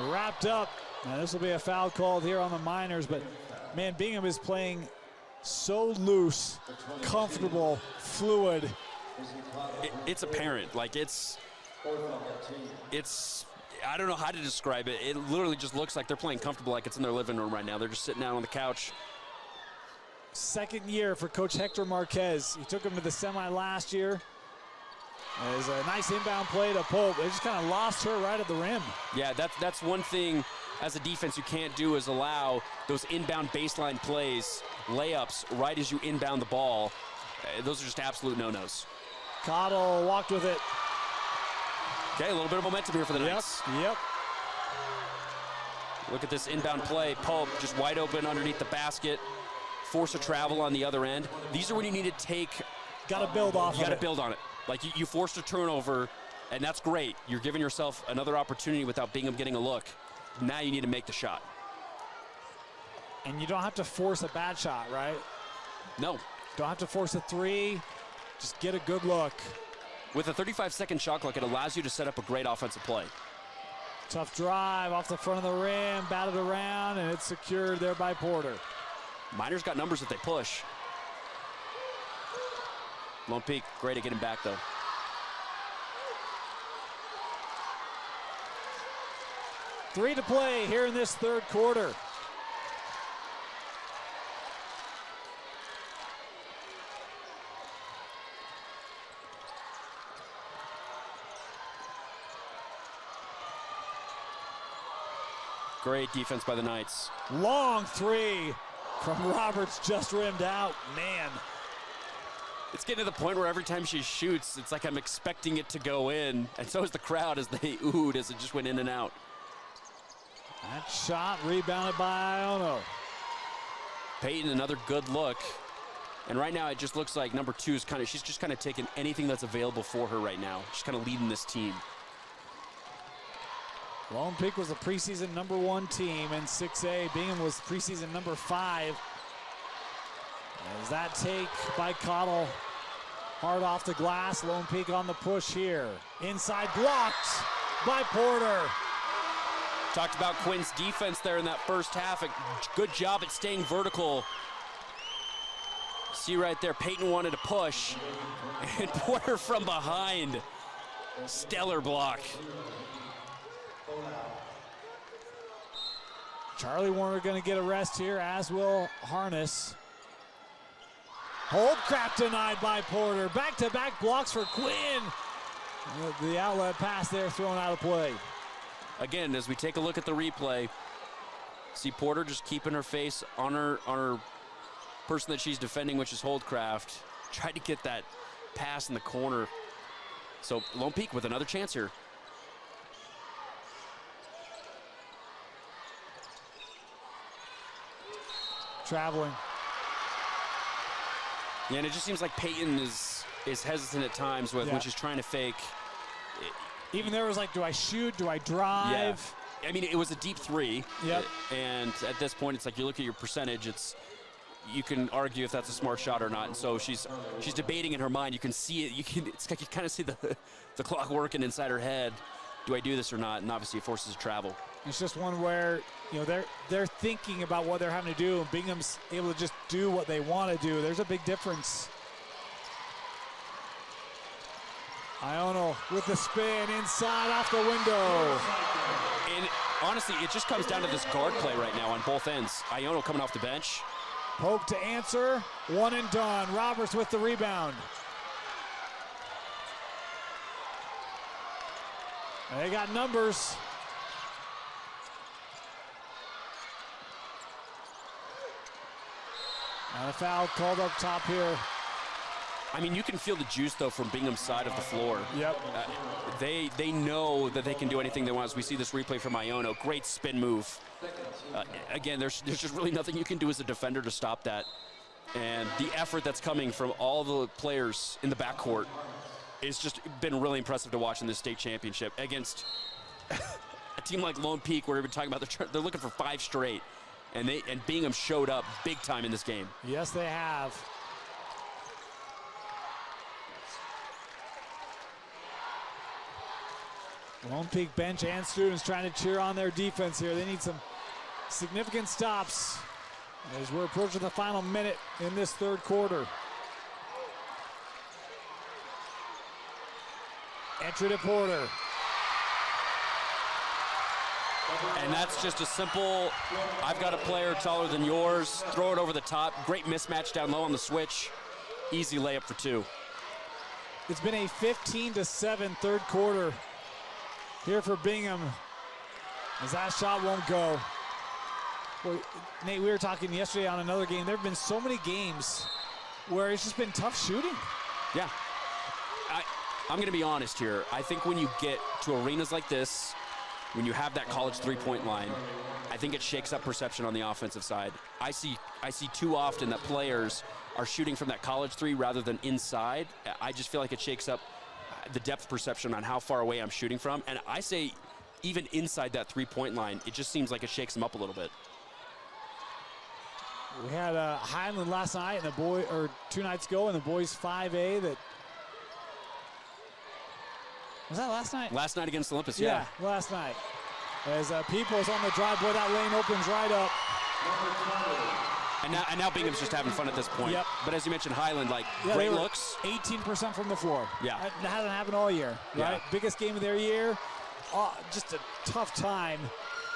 Wrapped up. Now this will be a foul called here on the Miners, but man, Bingham is playing so loose, comfortable, fluid. It's apparent. Like it's I don't know how to describe it. It literally just looks like they're playing comfortable, like it's in their living room right now. They're just sitting down on the couch. Second year for Coach Hector Marquez. He took him to the semi last year. There's a nice inbound play to Pope. They just kind of lost her right at the rim. Yeah, that's one thing as a defense you can't do is allow those inbound baseline plays, layups, right as you inbound the ball. Those are just absolute no-nos. Cottle walked with it. Okay, a little bit of momentum here for the Knights. Yep. Look at this inbound play. Pope just wide open underneath the basket. Force a travel on the other end. These are when you need to take. Got to build off of it. You got to build on it. Like you forced a turnover, and that's great. You're giving yourself another opportunity without Bingham getting a look. Now you need to make the shot. And you don't have to force a bad shot, right? No. Don't have to force a three. Just get a good look. With a 35-second shot clock, it allows you to set up a great offensive play. Tough drive off the front of the rim, batted around, and it's secured there by Porter. Miners got numbers if they push. Lone Peak, great at getting back, though. 3 to play here in this third quarter. Great defense by the Knights. Long 3 from Roberts, just rimmed out. Man. It's getting to the point where every time she shoots, it's like I'm expecting it to go in. And so is the crowd as they oohed as it just went in and out. That shot rebounded by Iono. Peyton, another good look. And right now it just looks like number 2 is she's just kind of taking anything that's available for her right now. She's kind of leading this team. Lone Peak was the preseason #1 team in 6A. Bingham was preseason #5. As that take by Cottle, hard off the glass. Lone Peak on the push here. Inside blocked by Porter. Talked about Quinn's defense there in that first half. A good job at staying vertical. See right there, Peyton wanted to push. And Porter from behind. Stellar block. Charlie Warner going to get a rest here, as will Harness. Holdcraft denied by Porter. Back-to-back blocks for Quinn. The outlet pass there thrown out of play. Again, as we take a look at the replay, see Porter just keeping her face on her person that she's defending, which is Holdcraft. Tried to get that pass in the corner. So Lone Peak with another chance here. Traveling. Yeah, and it just seems like Peyton is hesitant at times when she's trying to fake. Even there was like, do I shoot? Do I drive? Yeah. I mean, it was a deep 3. Yep. And at this point, it's like you look at your percentage. You can argue if that's a smart shot or not. And so she's debating in her mind. You can see it. It's like you kind of see the clock working inside her head. Do I do this or not? And obviously, it forces her to travel. It's just one where, they're thinking about what they're having to do, and Bingham's able to just do what they want to do. There's a big difference. Iono with the spin inside off the window. And honestly, it just comes down to this guard play right now on both ends. Iono coming off the bench. Pope to answer, 1 and done. Roberts with the rebound. They got numbers. And a foul called up top here. I mean, you can feel the juice, though, from Bingham's side of the floor. Yep. They know that they can do anything they want. As we see this replay from Iono, great spin move. Again, there's just really nothing you can do as a defender to stop that. And the effort that's coming from all the players in the backcourt is just been really impressive to watch in this state championship against a team like Lone Peak, where we've been talking about they're looking for 5 straight. And Bingham showed up big time in this game. Yes, they have. Lone Peak bench and students trying to cheer on their defense here. They need some significant stops as we're approaching the final minute in this third quarter. Entry to Porter. And that's just a simple, I've got a player taller than yours, throw it over the top. Great mismatch down low on the switch. Easy layup for 2. It's been a 15-7 third quarter here for Bingham, as that shot won't go. Well, Nate, we were talking yesterday on another game. There have been so many games where it's just been tough shooting. Yeah. I'm going to be honest here. I think when you get to arenas like this, when you have that college three-point line, I think it shakes up perception on the offensive side. I see too often that players are shooting from that college 3 rather than inside. I just feel like it shakes up the depth perception on how far away I'm shooting from. And I say even inside that three-point line, it just seems like it shakes them up a little bit. We had Highland last night, and 2 nights ago, in the boys 5A. That was that last night? Last night against Olympus, yeah. Yeah, last night. As Peoples on the drive, boy, that lane opens right up. And now Bingham's just having fun at this point. Yep. But as you mentioned, Highland, great looks. 18% from the floor. Yeah. That hasn't happened all year, right? Yeah. Biggest game of their year. Just a tough time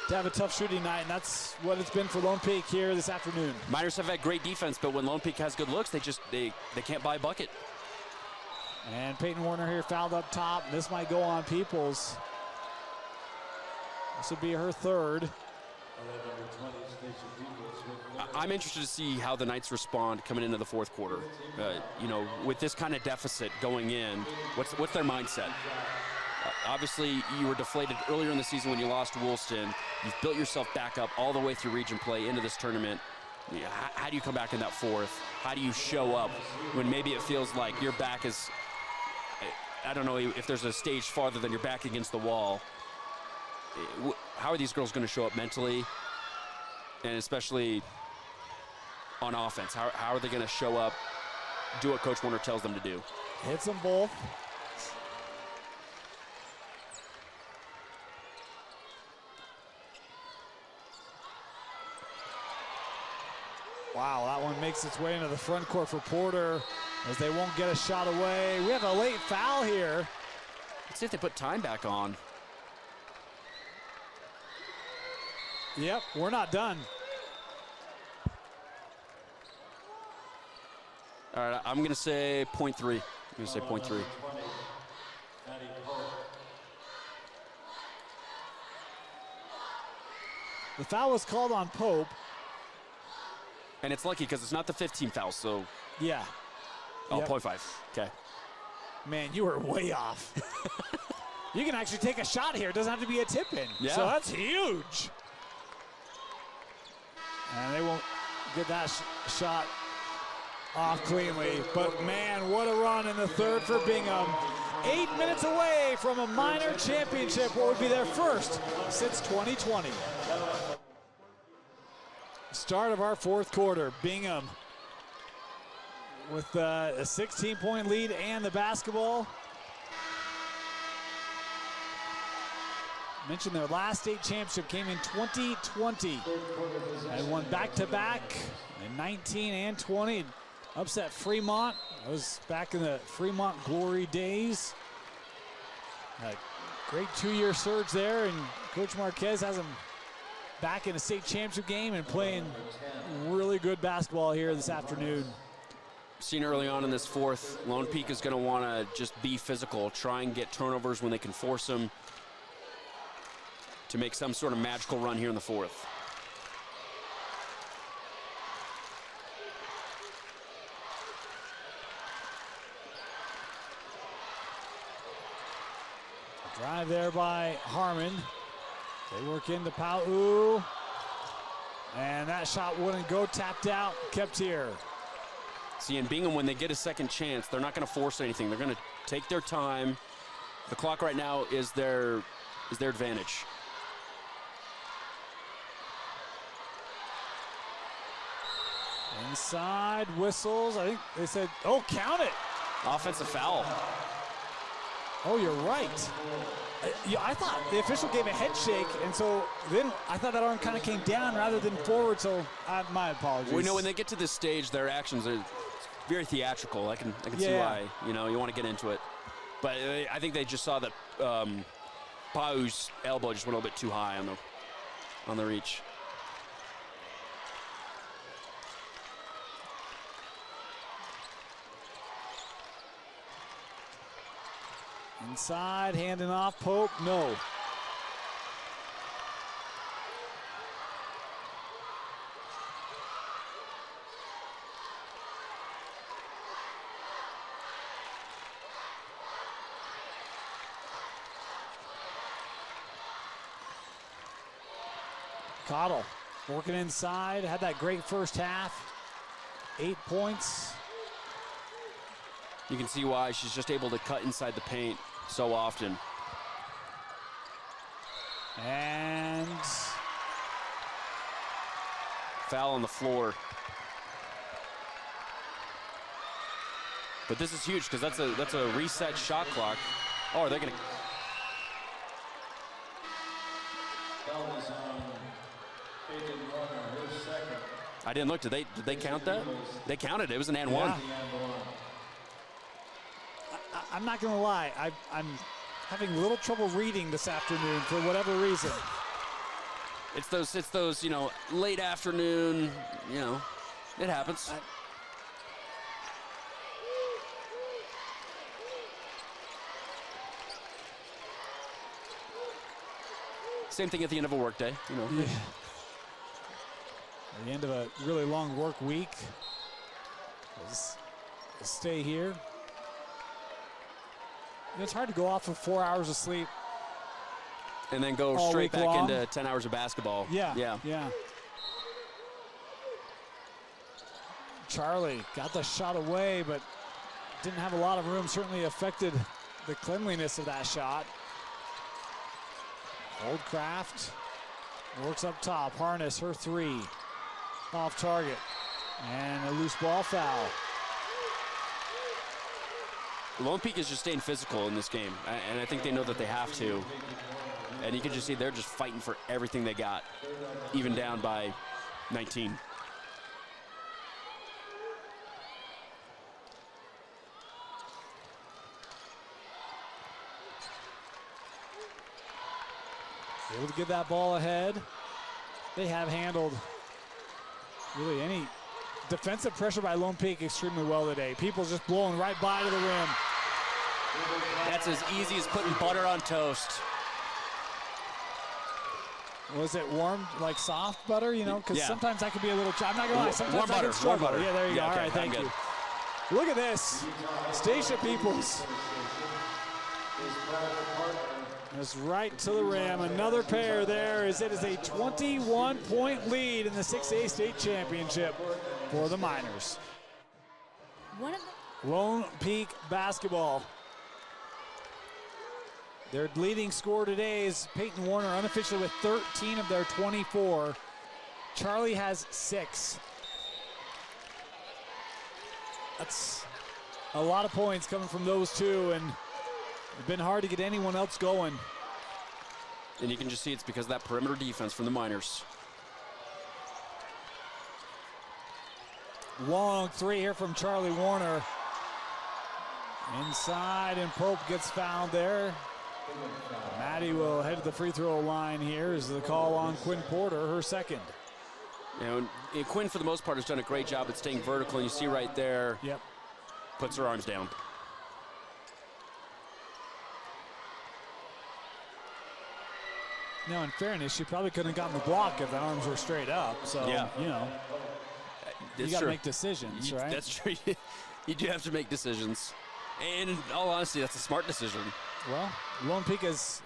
to have a tough shooting night, and that's what it's been for Lone Peak here this afternoon. Miners have had great defense, but when Lone Peak has good looks, they can't buy a bucket. And Peyton Warner here fouled up top. This might go on Peoples. This would be her third. I'm interested to see how the Knights respond coming into the fourth quarter. You know, with this kind of deficit going in, what's their mindset? Obviously, you were deflated earlier in the season when you lost to Woolston. You've built yourself back up all the way through region play into this tournament. How do you come back in that fourth? How do you show up when maybe it feels like your back is, I don't know if there's a stage farther than your back against the wall. How are these girls going to show up mentally, and especially on offense? How are they going to show up, do what Coach Warner tells them to do? Hits them both. Wow, that one makes its way into the front court for Porter as they won't get a shot away. We have a late foul here. Let's see if they put time back on. Yep, we're not done. All right, I'm going to say 0.3. I'm going to say 0.3. The foul was called on Pope. And it's lucky because it's not the 15th foul, so. Yeah. Oh, Yep. 0.5. Okay. Man, you were way off. You can actually take a shot here. It doesn't have to be a tip-in. Yeah. So that's huge. And they won't get that shot off cleanly. But, man, what a run in the third for Bingham. 8 minutes away from a minor championship, what would be their first since 2020. Start of our fourth quarter. Bingham with a 16-point lead and the basketball. Mentioned their last state championship came in 2020 and won back-to-back in 19 and 20. And upset Fremont. That was back in the Fremont glory days. A great two-year surge there, and Coach Marquez has them back in a state championship game and playing really good basketball here this afternoon. Seen early on in this fourth, Lone Peak is going to want to just be physical, try and get turnovers when they can force them to make some sort of magical run here in the fourth. Drive there by Harmon. They work into Pau. And that shot wouldn't go, tapped out, kept here. See, in Bingham, when they get a second chance, they're not going to force anything. They're going to take their time. The clock right now is their advantage. Inside, whistles. I think they said, oh, count it. Offensive foul. Oh, you're right. I thought the official gave a head shake, and so then I thought that arm kind of came down rather than forward, so my apologies. We know when they get to this stage, their actions are very theatrical. I can see why, you want to get into it. But I think they just saw that Pau's elbow just went a little bit too high on the reach. Inside, handing off, Pope, no. Cottle working inside, had that great first half. 8 points. You can see why she's just able to cut inside the paint so often. And foul on the floor. But this is huge because that's a reset shot clock. Oh, are they going to? I didn't look. Did they count that? They counted it. It was an and one. I'm not going to lie. I'm having a little trouble reading this afternoon for whatever reason. It's those, late afternoon, it happens. Same thing at the end of a workday, Yeah. At the end of a really long work week. Just stay here. It's hard to go off of 4 hours of sleep. And then go straight back into 10 hours of basketball. Yeah. Charlie got the shot away, but didn't have a lot of room. Certainly affected the cleanliness of that shot. Oldcraft works up top. Harness, her three. Off target. And a loose ball foul. Lone Peak is just staying physical in this game, and I think they know that they have to. And you can just see they're just fighting for everything they got, even down by 19. Able to get that ball ahead. They have handled really any defensive pressure by Lone Peak extremely well today. People just blowing right by to the rim. That's as easy as putting butter on toast. Was it warm, like soft butter? Because Yeah. sometimes that could be a little. I'm not gonna lie. Sometimes Warm I butter, can struggle. warm butter. Yeah, there you go. Yeah, All okay, right, thank I'm you. good. Look at this, Stacia Peoples. It's right to the rim. Another pair there as it is a 21-point lead in the 6A state championship for the Miners. Lone Peak basketball. Their leading scorer today is Peyton Warner, unofficially with 13 of their 24. Charlie has 6. That's a lot of points coming from those two, and it's been hard to get anyone else going. And you can just see it's because of that perimeter defense from the Miners. Long three here from Charlie Warner. Inside, and Pope gets fouled there. Maddie will head to the free throw line here as the call on Quinn Porter, her second. And Quinn, for the most part, has done a great job at staying vertical, and you see right there, Yep. puts her arms down. Now, in fairness, she probably couldn't have gotten the block if the arms were straight up. So, Yeah. you That's got to true. make decisions, right? That's true. You do have to make decisions. And in all honesty, that's a smart decision. Well, Lone Peak is,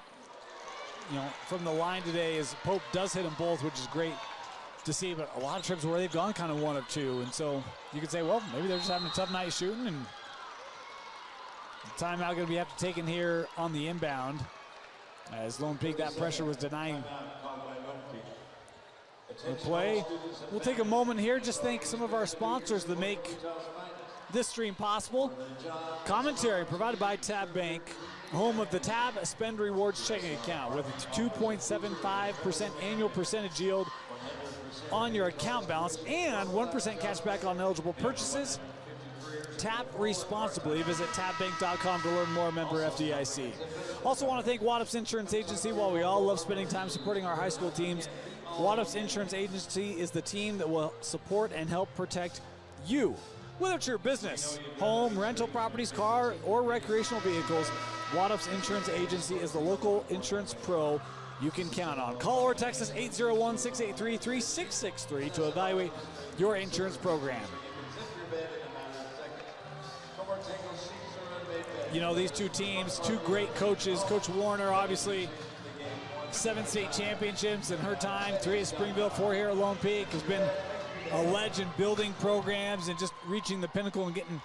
from the line today, is Pope does hit them both, which is great to see, but a lot of trips where they've gone kind of 1 of 2. And so you could say, well, maybe they're just having a tough night shooting, and the timeout going to have to be taken here on the inbound. As Lone Peak, that pressure was denying the play. We'll take a moment here, just thank some of our sponsors that make this stream possible. Commentary provided by Tab Bank, home of the Tab Spend Rewards checking account with a 2.75% annual percentage yield on your account balance and 1% cash back on eligible purchases. Tap responsibly. Visit tapbank.com to learn more. Member FDIC. Also want to thank Waddups Insurance Agency. While we all love spending time supporting our high school teams, Waddups Insurance Agency is the team that will support and help protect you. Whether it's your business, home, rental properties, car, or recreational vehicles, Waddups Insurance Agency is the local insurance pro you can count on. Call or text us 801-683-3663 to evaluate your insurance program. These two teams, two great coaches. Coach Warner, obviously, 7 state championships in her time, 3 at Springville, 4 here at Lone Peak, has been a legend building programs and just reaching the pinnacle and getting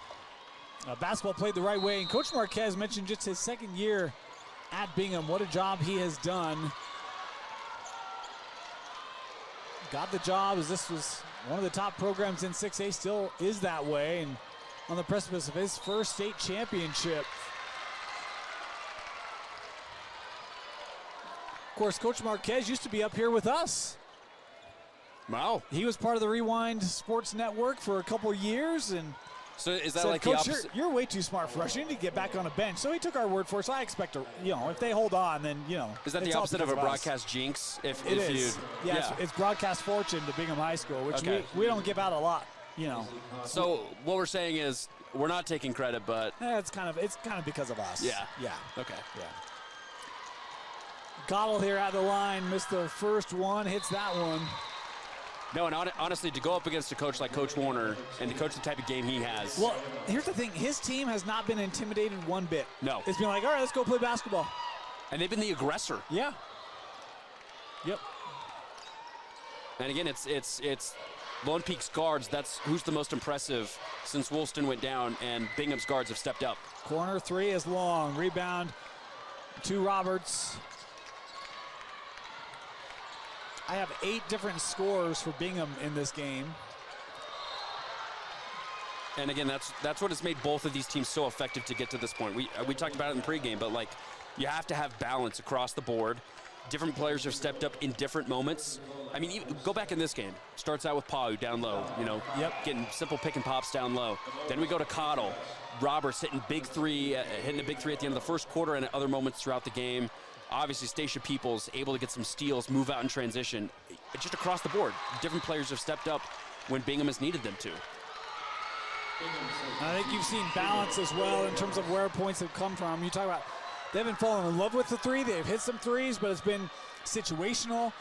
basketball played the right way. And Coach Marquez mentioned just his second year at Bingham. What a job he has done. Got the job as this was one of the top programs in 6A, still is that way, and on the precipice of his first state championship. Of course, Coach Marquez used to be up here with us. Wow. He was part of the Rewind Sports Network for a couple years, and So is that said, like Coach, the opposite? you're way too smart for us. You need to get back on a bench. So he took our word for it. So I expect, if they hold on, then, Is that the it's all opposite of because a us. broadcast jinx? If It if is. you, It's broadcast fortune to Bingham High School, which Okay. we don't give out a lot, So what we're saying is we're not taking credit, but It's kind of because of us. Yeah. Yeah. okay. Yeah. Cottle here at the line, missed the first one, hits that one. No, and honestly, to go up against a coach like Coach Warner and to coach the type of game he has. Well, here's the thing. His team has not been intimidated one bit. No. It's been like, all right, let's go play basketball. And they've been the aggressor. Yeah. Yep. And again, it's Lone Peak's guards. That's who's the most impressive since Woolston went down, and Bingham's guards have stepped up. Corner three is long. Rebound to Roberts. I have 8 different scores for Bingham in this game. And again, that's what has made both of these teams so effective to get to this point. We talked about it in pregame, but like you have to have balance across the board. Different players have stepped up in different moments. I mean, go back in this game. Starts out with Pau down low, getting simple pick and pops down low. Then we go to Cottle. Roberts hitting a big three at the end of the first quarter and at other moments throughout the game. Obviously, Stacia Peoples able to get some steals, move out in transition. Just across the board, different players have stepped up when Bingham has needed them to. I think you've seen balance as well in terms of where points have come from. You talk about they haven't fallen in love with the three. They've hit some threes, but it's been situational.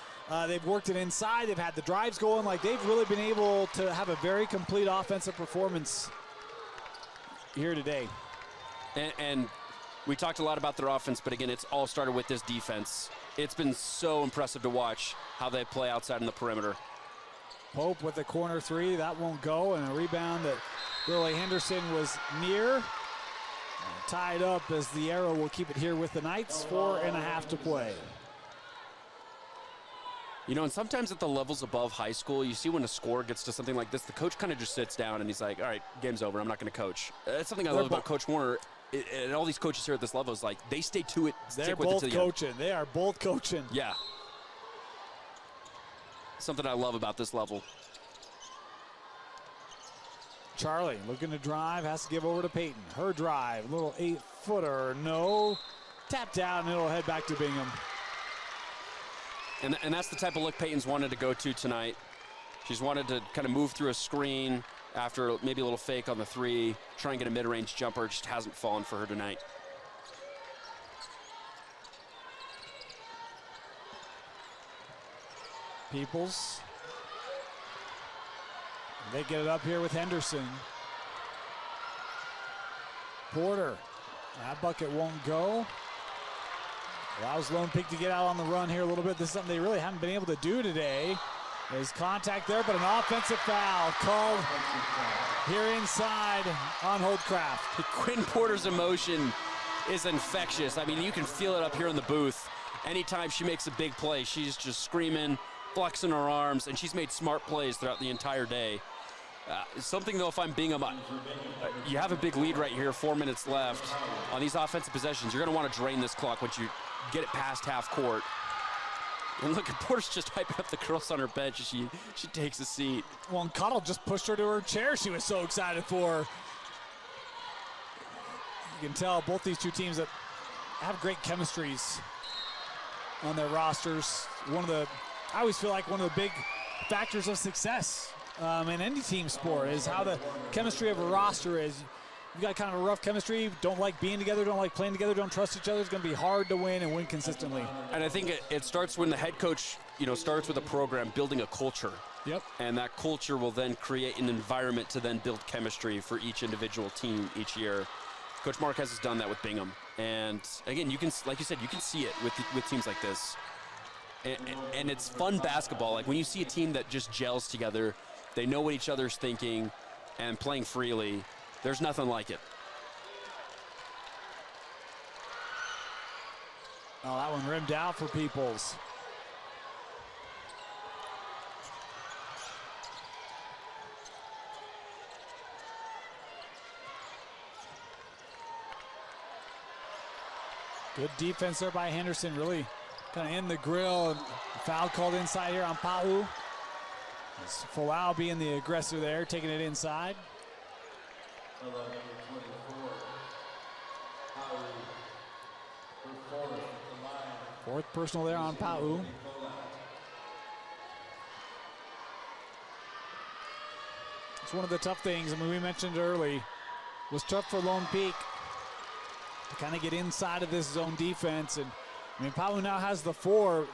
They've worked it inside. They've had the drives going. Like they've really been able to have a very complete offensive performance here today. And we talked a lot about their offense, but again, it's all started with this defense. It's been so impressive to watch how they play outside in the perimeter. Pope with the corner three. That won't go. And a rebound that Lily Henderson was near. And tied up as the arrow will keep it here with the Knights. 4.5 to play. And sometimes at the levels above high school, you see when a score gets to something like this, the coach kind of just sits down and he's like, all right, game's over. I'm not going to coach. That's something I love about Coach Warner. And all these coaches here at this level is like they stay to it, stick with it to the end. They're both coaching. They are both coaching. Yeah. Something I love about this level. Charlie looking to drive, has to give over to Peyton. Her drive, little 8-footer, no. Tapped out, and it'll head back to Bingham. And that's the type of look Peyton's wanted to go to tonight. She's wanted to kind of move through a screen after maybe a little fake on the three, try and get a mid-range jumper. Just hasn't fallen for her tonight. Peoples. They get it up here with Henderson. Porter. That bucket won't go. Allows Lone Peak to get out on the run here a little bit. This is something they really haven't been able to do today. There's contact there, but an offensive foul called here inside on Holdcraft. Quinn Porter's emotion is infectious. I mean, you can feel it up here in the booth. Anytime she makes a big play, she's just screaming, flexing her arms, and she's made smart plays throughout the entire day. Something, though, if I'm Bingham, you have a big lead right here, 4 minutes left. On these offensive possessions, you're going to want to drain this clock once you get it past half court. And look, Porter's just hyping up the girls on her bench as she takes a seat. Well, and Cottle just pushed her to her chair. She was so excited for her. You can tell both these two teams that have great chemistries on their rosters. I always feel like one of the big factors of success in any team sport is how the chemistry of a roster is. You've got kind of a rough chemistry, don't like being together, don't like playing together, don't trust each other. It's going to be hard to win and win consistently. And I think it starts when the head coach, starts with a program building a culture. Yep. And that culture will then create an environment to then build chemistry for each individual team each year. Coach Marquez has done that with Bingham. And again, you can, like you said, you can see it with teams like this. And it's fun basketball. Like when you see a team that just gels together, they know what each other's thinking and playing freely. There's nothing like it. Oh, that one rimmed out for Peoples. Good defense there by Henderson, really kind of in the grill. Foul called inside here on Pau. Folau being the aggressor there, taking it inside. Fourth personal there on Pau. It's one of the tough things. I mean, we mentioned early, it was tough for Lone Peak to kind of get inside of this zone defense. And I mean, Pau now has the 4.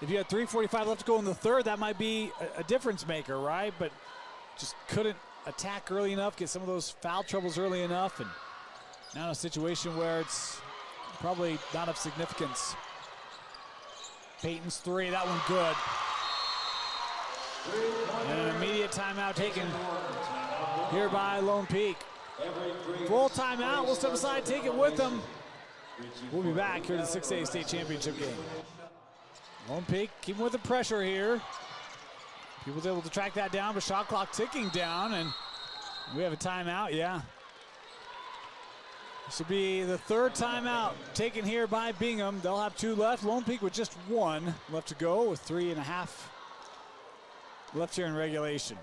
If you had 3:45 left to go in the third, that might be a difference maker, right? But just couldn't attack early enough, get some of those foul troubles early enough, and now in a situation where it's probably not of significance. Peyton's 3, that one good. And an immediate timeout taken here by Lone Peak. Full timeout, we'll step aside, take it with them. We'll be back here to the 6A state championship game. Lone Peak keeping with the pressure here. He was able to track that down, but shot clock ticking down, and we have a timeout, yeah. This will be the third timeout taken here by Bingham. They'll have 2 left. Lone Peak with just 1 left to go with 3.5 left here in regulation.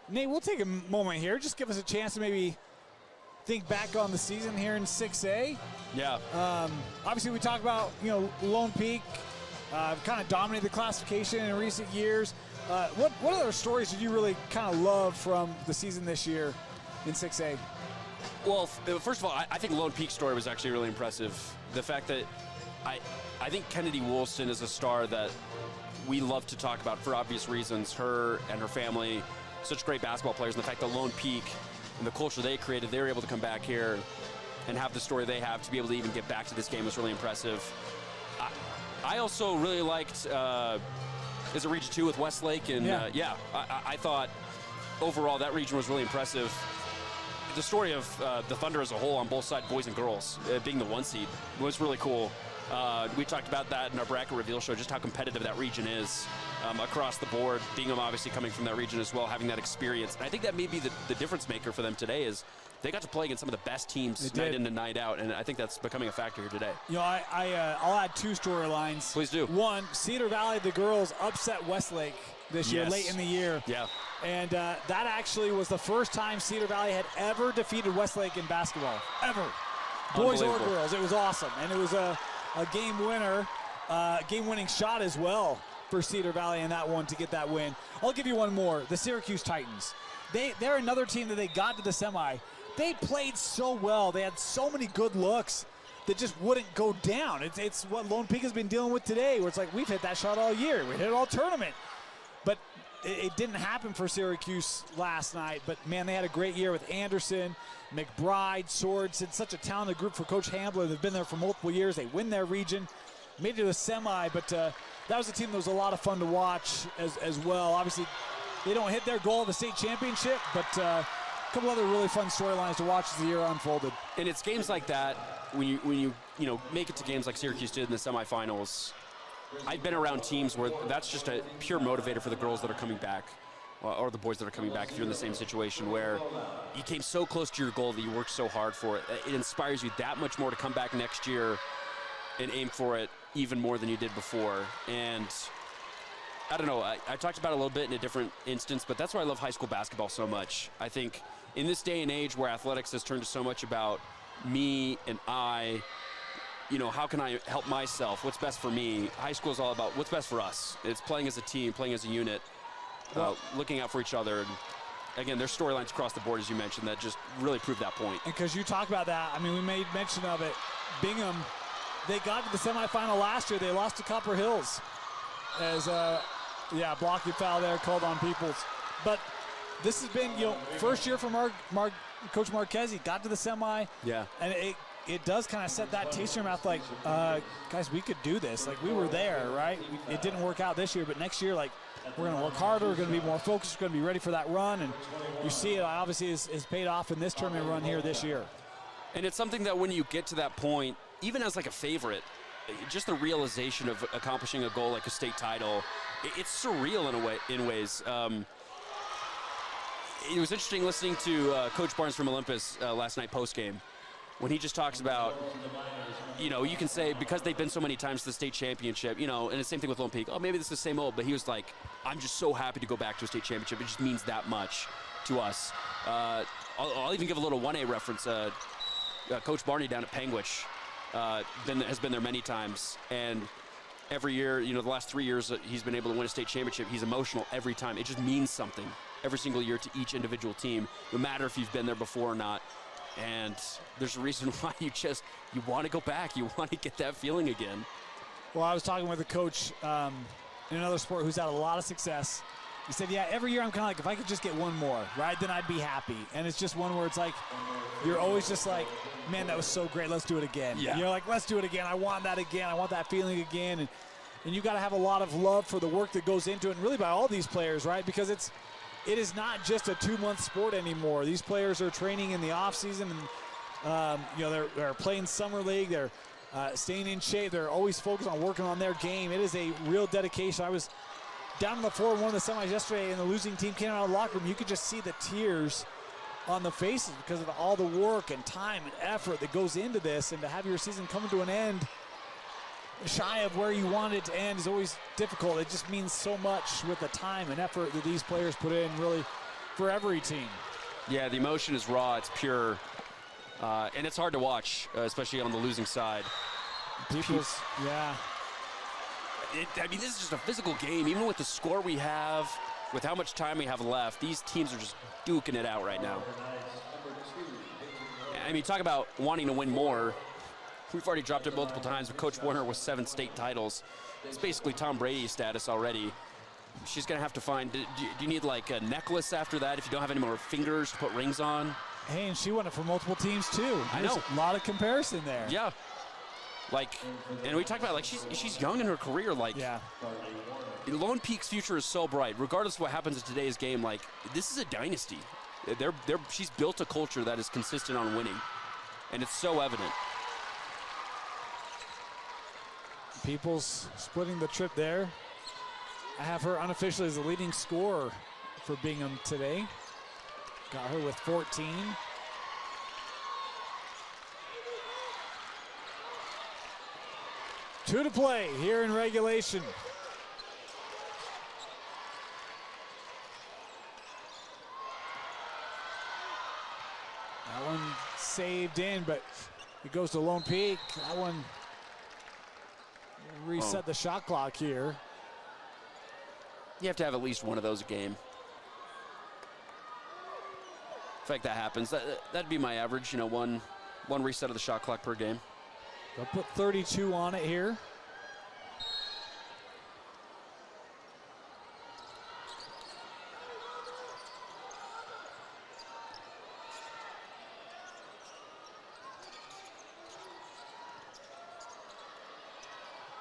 Nate, we'll take a moment here. Just give us a chance to maybe think back on the season here in 6A. Yeah. Obviously, we talked about, Lone Peak kind of dominated the classification in recent years. What other stories did you really kind of love from the season this year in 6A? Well, first of all, I think Lone Peak's story was actually really impressive. The fact that I think Kennedy Woolston is a star that we love to talk about for obvious reasons. Her and her family, such great basketball players, and the fact that Lone Peak and the culture they created, they were able to come back here and have the story they have to be able to even get back to this game was really impressive. I also really liked is it Region 2 with Westlake? And I thought overall that region was really impressive. The story of the Thunder as a whole on both sides, boys and girls, being the 1 seed was really cool. We talked about that in our bracket reveal show, just how competitive that region is across the board. Bingham obviously coming from that region as well, having that experience. And I think that may be the difference maker for them today is they got to play against some of the best teams night in and night out, and I think that's becoming a factor here today. I'll add 2 storylines. Please do. One, Cedar Valley, the girls upset Westlake this year, late in the year. Yeah. And that actually was the first time Cedar Valley had ever defeated Westlake in basketball, ever. Boys or girls, it was awesome. And it was a game winner, game-winning shot as well for Cedar Valley in that one to get that win. I'll give you one more, the Syracuse Titans. They're another team that they got to the semi. They played so well. They had so many good looks that just wouldn't go down. It's what Lone Peak has been dealing with today, where it's like, we've hit that shot all year. We hit it all tournament. But it didn't happen for Syracuse last night. But, man, they had a great year with Anderson, McBride, Swords. It's such a talented group for Coach Hambler. They've been there for multiple years. They win their region, made it to the semi. But that was a team that was a lot of fun to watch as well. Obviously, they don't hit their goal of the state championship, but a couple other really fun storylines to watch as the year unfolded. And it's games like that when you make it to games like Syracuse did in the semifinals. I've been around teams where that's just a pure motivator for the girls that are coming back, or the boys that are coming back if you're in the same situation where you came so close to your goal that you worked so hard for it. It inspires you that much more to come back next year and aim for it even more than you did before. And I don't know, I talked about it a little bit in a different instance, but that's why I love high school basketball so much. I think in this day and age where athletics has turned to so much about me and I, how can I help myself? What's best for me? High school is all about what's best for us. It's playing as a team, playing as a unit, looking out for each other. And again, there's storylines across the board, as you mentioned, that just really prove that point. And because you talk about that, I mean, we made mention of it. Bingham, they got to the semifinal last year. They lost to Copper Hills as blocking foul there called on Peoples. But this has been, first year for Coach Marquez. Got to the semi. Yeah. And it does kind of set that taste in your mouth, like, guys, we could do this. Like, we were there, right? It didn't work out this year, but next year, like, we're going to work harder. We're going to be more focused. We're going to be ready for that run. And you see it, obviously, is paid off in this tournament run here this year. And it's something that when you get to that point, even as like a favorite, just the realization of accomplishing a goal like a state title, it's surreal in ways. It was interesting listening to Coach Barnes from Olympus last night post-game. when he just talks about, you know, you can say because they've been so many times to the state championship, you know, and the same thing with Lone Peak. Oh, maybe this is the same old, but he was like, I'm just so happy to go back to a state championship. It just means that much to us. I'll even give a little 1A reference. Coach Barney down at Panguitch has been there many times, and every year, you know, the last 3 years he's been able to win a state championship. He's emotional every time. It just means something every single year to each individual team, no matter if you've been there before or not. And there's a reason why you want to go back. You want to get that feeling again. Well, I was talking with a coach in another sport who's had a lot of success. He said, yeah, every year I'm kind of like, if I could just get one more, right, then I'd be happy. And it's just one where it's like, you're always just like, man, that was so great. Let's do it again. Yeah. You're like, let's do it again. I want that again. I want that feeling again. And you got to have a lot of love for the work that goes into it, and really by all these players, right? Because it is not just a 2-month sport anymore. These players are training in the off season, and you know, they're playing summer league. They're staying in shape. They're always focused on working on their game. It is a real dedication. I was down on the floor in one of the semis yesterday, and the losing team came out of the locker room. You could just see the tears on the faces because of all the work and time and effort that goes into this, and to have your season coming to an end shy of where you want it to end is always difficult. It just means so much with the time and effort that these players put in, really, for every team. Yeah, the emotion is raw, it's pure, and it's hard to watch, especially on the losing side. Yeah. I mean, this is just a physical game. Even with the score we have, with how much time we have left, these teams are just duking it out right now. I mean, talk about wanting to win more. We've already dropped it multiple times with Coach Warner with 7 state titles. It's basically Tom Brady status already. She's going to have to find, do you need like a necklace after that if you don't have any more fingers to put rings on? Hey, and she won it for multiple teams too. I know. A lot of comparison there. Yeah. Like, and we talked about, like, she's young in her career. Like, yeah. Lone Peak's future is so bright. Regardless of what happens in today's game, like, this is a dynasty. She's built a culture that is consistent on winning, and it's so evident. Peoples splitting the trip there. I have her unofficially as the leading scorer for Bingham today. Got her with 14. Two to play here in regulation. That one saved in, but it goes to Lone Peak. That one reset the shot clock here. You have to have at least one of those a game. In fact, that happens. That'd be my average, you know, one reset of the shot clock per game. They'll put 32 on it here.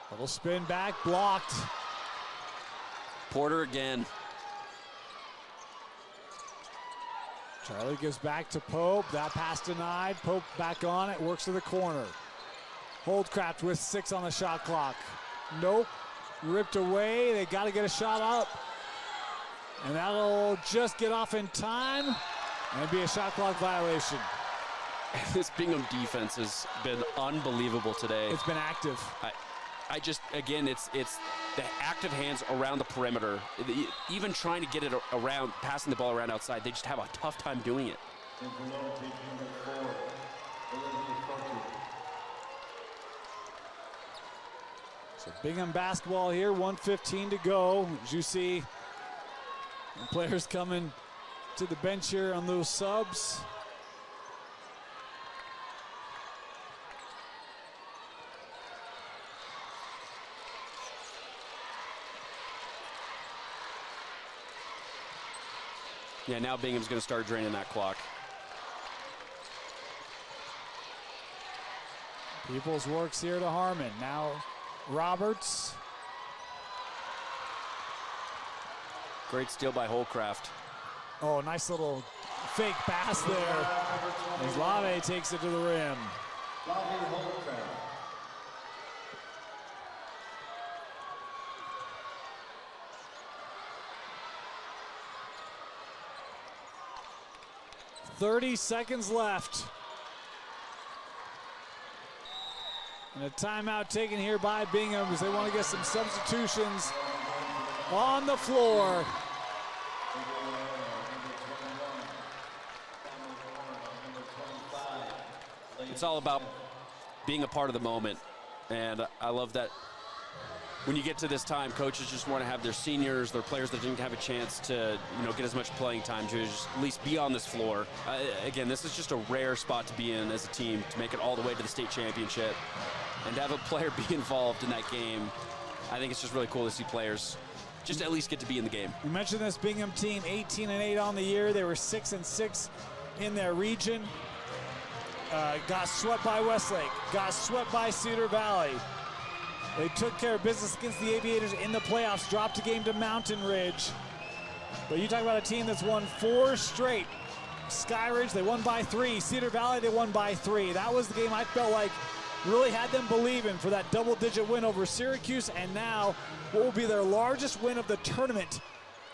Little spin back, blocked. Porter again. Charlie gives back to Pope. That pass denied. Pope back on it, works to the corner. Holdcraft with 6 on the shot clock. Nope, ripped away. They got to get a shot up. And that'll just get off in time and be a shot clock violation. This Bingham defense has been unbelievable today. It's been active. I just, again, it's the active hands around the perimeter. Even trying to get it around, passing the ball around outside, they just have a tough time doing it. So Bingham basketball here, 1:15 to go. As you see, players coming to the bench here on those subs. Yeah, now Bingham's going to start draining that clock. Peoples works here to Harmon. Now Roberts. Great steal by Holcraft. Oh, nice little fake pass there. As Lave takes it to the rim. Holcraft. 30 seconds left. And a timeout taken here by Bingham because they want to get some substitutions on the floor. It's all about being a part of the moment, and I love that when you get to this time, coaches just want to have their seniors, their players that didn't have a chance to, get as much playing time to just at least be on this floor. Again, this is just a rare spot to be in as a team, to make it all the way to the state championship, and to have a player be involved in that game. I think it's just really cool to see players just at least get to be in the game. We mentioned this Bingham team, 18-8 on the year. They were 6-6 in their region. Got swept by Westlake, got swept by Cedar Valley. They took care of business against the Aviators in the playoffs, dropped a game to Mountain Ridge. But you talk about a team that's won 4 straight. Sky Ridge, they won by 3. Cedar Valley, they won by 3. That was the game I felt like really had them believing for that double-digit win over Syracuse. And now, what will be their largest win of the tournament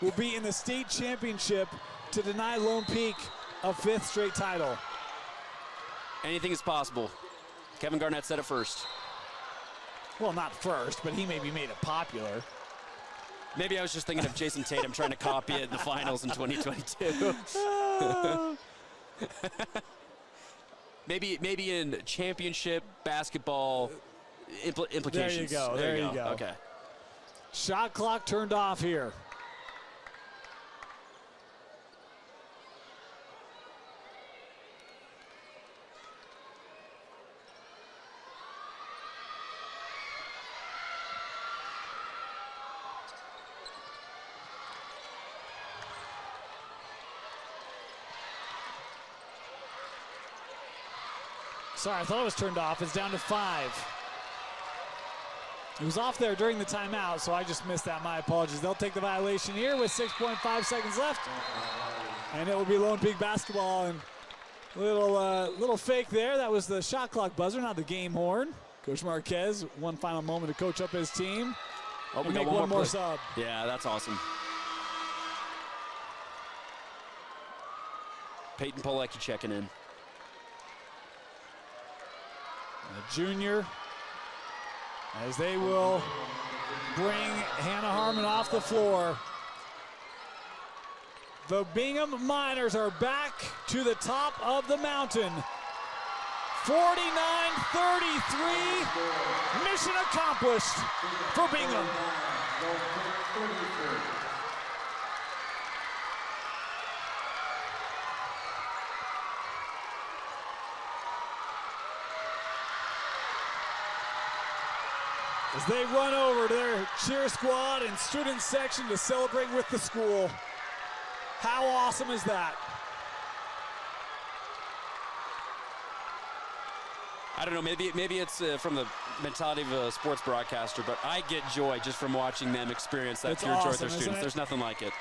will be in the state championship to deny Lone Peak a 5th straight title. Anything is possible. Kevin Garnett said it first. Well, not first, but he maybe made it popular. Maybe I was just thinking of Jason Tatum trying to copy it in the finals in 2022. maybe in championship basketball implications. There you go. Okay. Shot clock turned off here. Sorry, I thought it was turned off. It's down to 5. It was off there during the timeout, so I just missed that. My apologies. They'll take the violation here with 6.5 seconds left. And it will be Lone Peak basketball. And little fake there. That was the shot clock buzzer, not the game horn. Coach Marquez, one final moment to coach up his team. Oh, we and got make one more play. sub. Yeah, that's awesome. Peyton Polecki checking in. The junior, as they will bring Hannah Harmon off the floor. The Bingham Miners are back to the top of the mountain. 49-33, mission accomplished for Bingham. As they run over to their cheer squad and student section to celebrate with the school. How awesome is that? I don't know, maybe it's from the mentality of a sports broadcaster, but I get joy just from watching them experience that pure joy with their students. There's nothing like it.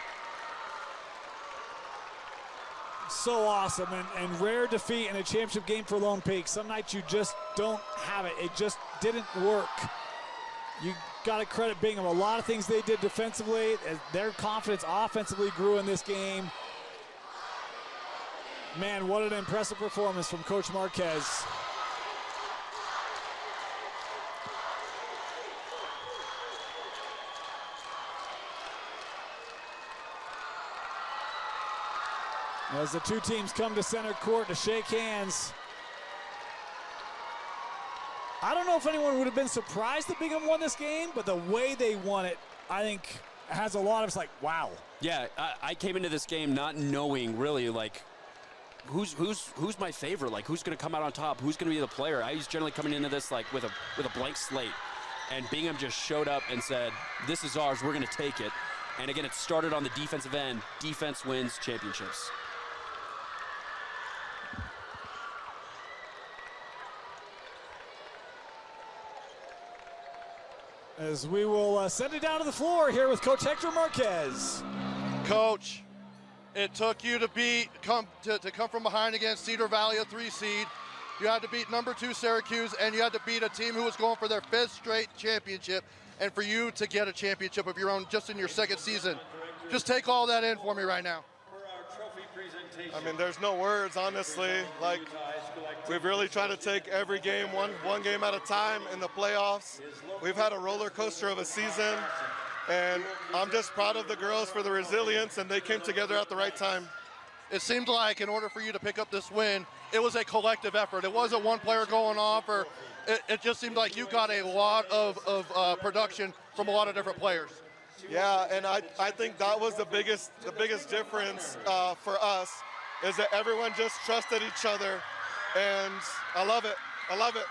So awesome, and rare defeat in a championship game for Lone Peak. Some nights you just don't have it. It just didn't work. You got to credit Bingham. A lot of things they did defensively. Their confidence offensively grew in this game. Man, what an impressive performance from Coach Marquez. As the two teams come to center court to shake hands. I don't know if anyone would have been surprised that Bingham won this game, but the way they won it, I think, has a lot of us like, wow. Yeah, I came into this game not knowing really like who's my favorite, like who's going to come out on top, who's going to be the player. I was generally coming into this like with a blank slate, and Bingham just showed up and said, "This is ours. We're going to take it." And again, it started on the defensive end. Defense wins championships. As we will send it down to the floor here with Coach Hector Marquez. Coach, it took you to come from behind against Cedar Valley, a 3 seed. You had to beat number 2 Syracuse, and you had to beat a team who was going for their 5th straight championship. And for you to get a championship of your own just in your 2nd season, just take all that in for me right now. I mean, there's no words, honestly. Like, we've really tried to take every game one game at a time in the playoffs. We've had a roller coaster of a season, and I'm just proud of the girls for the resilience, and they came together at the right time. It seemed like in order for you to pick up this win, it was a collective effort. It wasn't one player going off, or it just seemed like you got a lot of production from a lot of different players. Yeah, and I think that was the biggest difference for us, is that everyone just trusted each other, and I love it. I love it.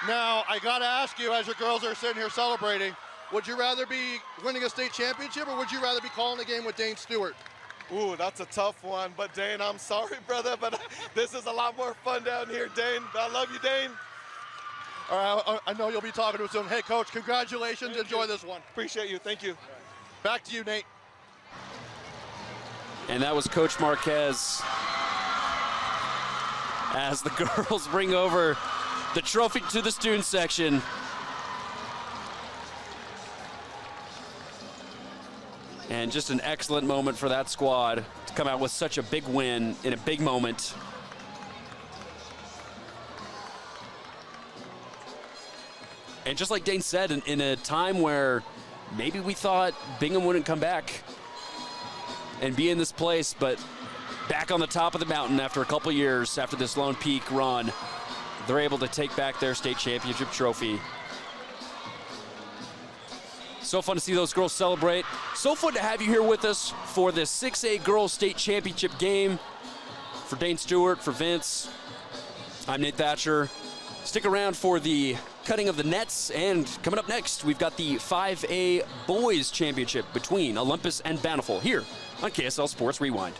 Now, I got to ask you, as your girls are sitting here celebrating, would you rather be winning a state championship, or would you rather be calling a game with Dane Stewart? Ooh, that's a tough one. But Dane, I'm sorry, brother, but this is a lot more fun down here, Dane. I love you, Dane. All right, I know you'll be talking to us soon. Hey, Coach, congratulations. Enjoy this one. Appreciate you. Thank you. Back to you, Nate. And that was Coach Marquez as the girls bring over the trophy to the student section. And just an excellent moment for that squad to come out with such a big win in a big moment. And just like Dane said, in a time where maybe we thought Bingham wouldn't come back and be in this place, but back on the top of the mountain after a couple years, after this Lone Peak run, they're able to take back their state championship trophy. So fun to see those girls celebrate. So fun to have you here with us for the 6A Girls State Championship game. For Dane Stewart, for Vince, I'm Nate Thatcher. Stick around for the cutting of the nets, and coming up next, we've got the 5A Boys Championship between Olympus and Bountiful here on KSL Sports Rewind.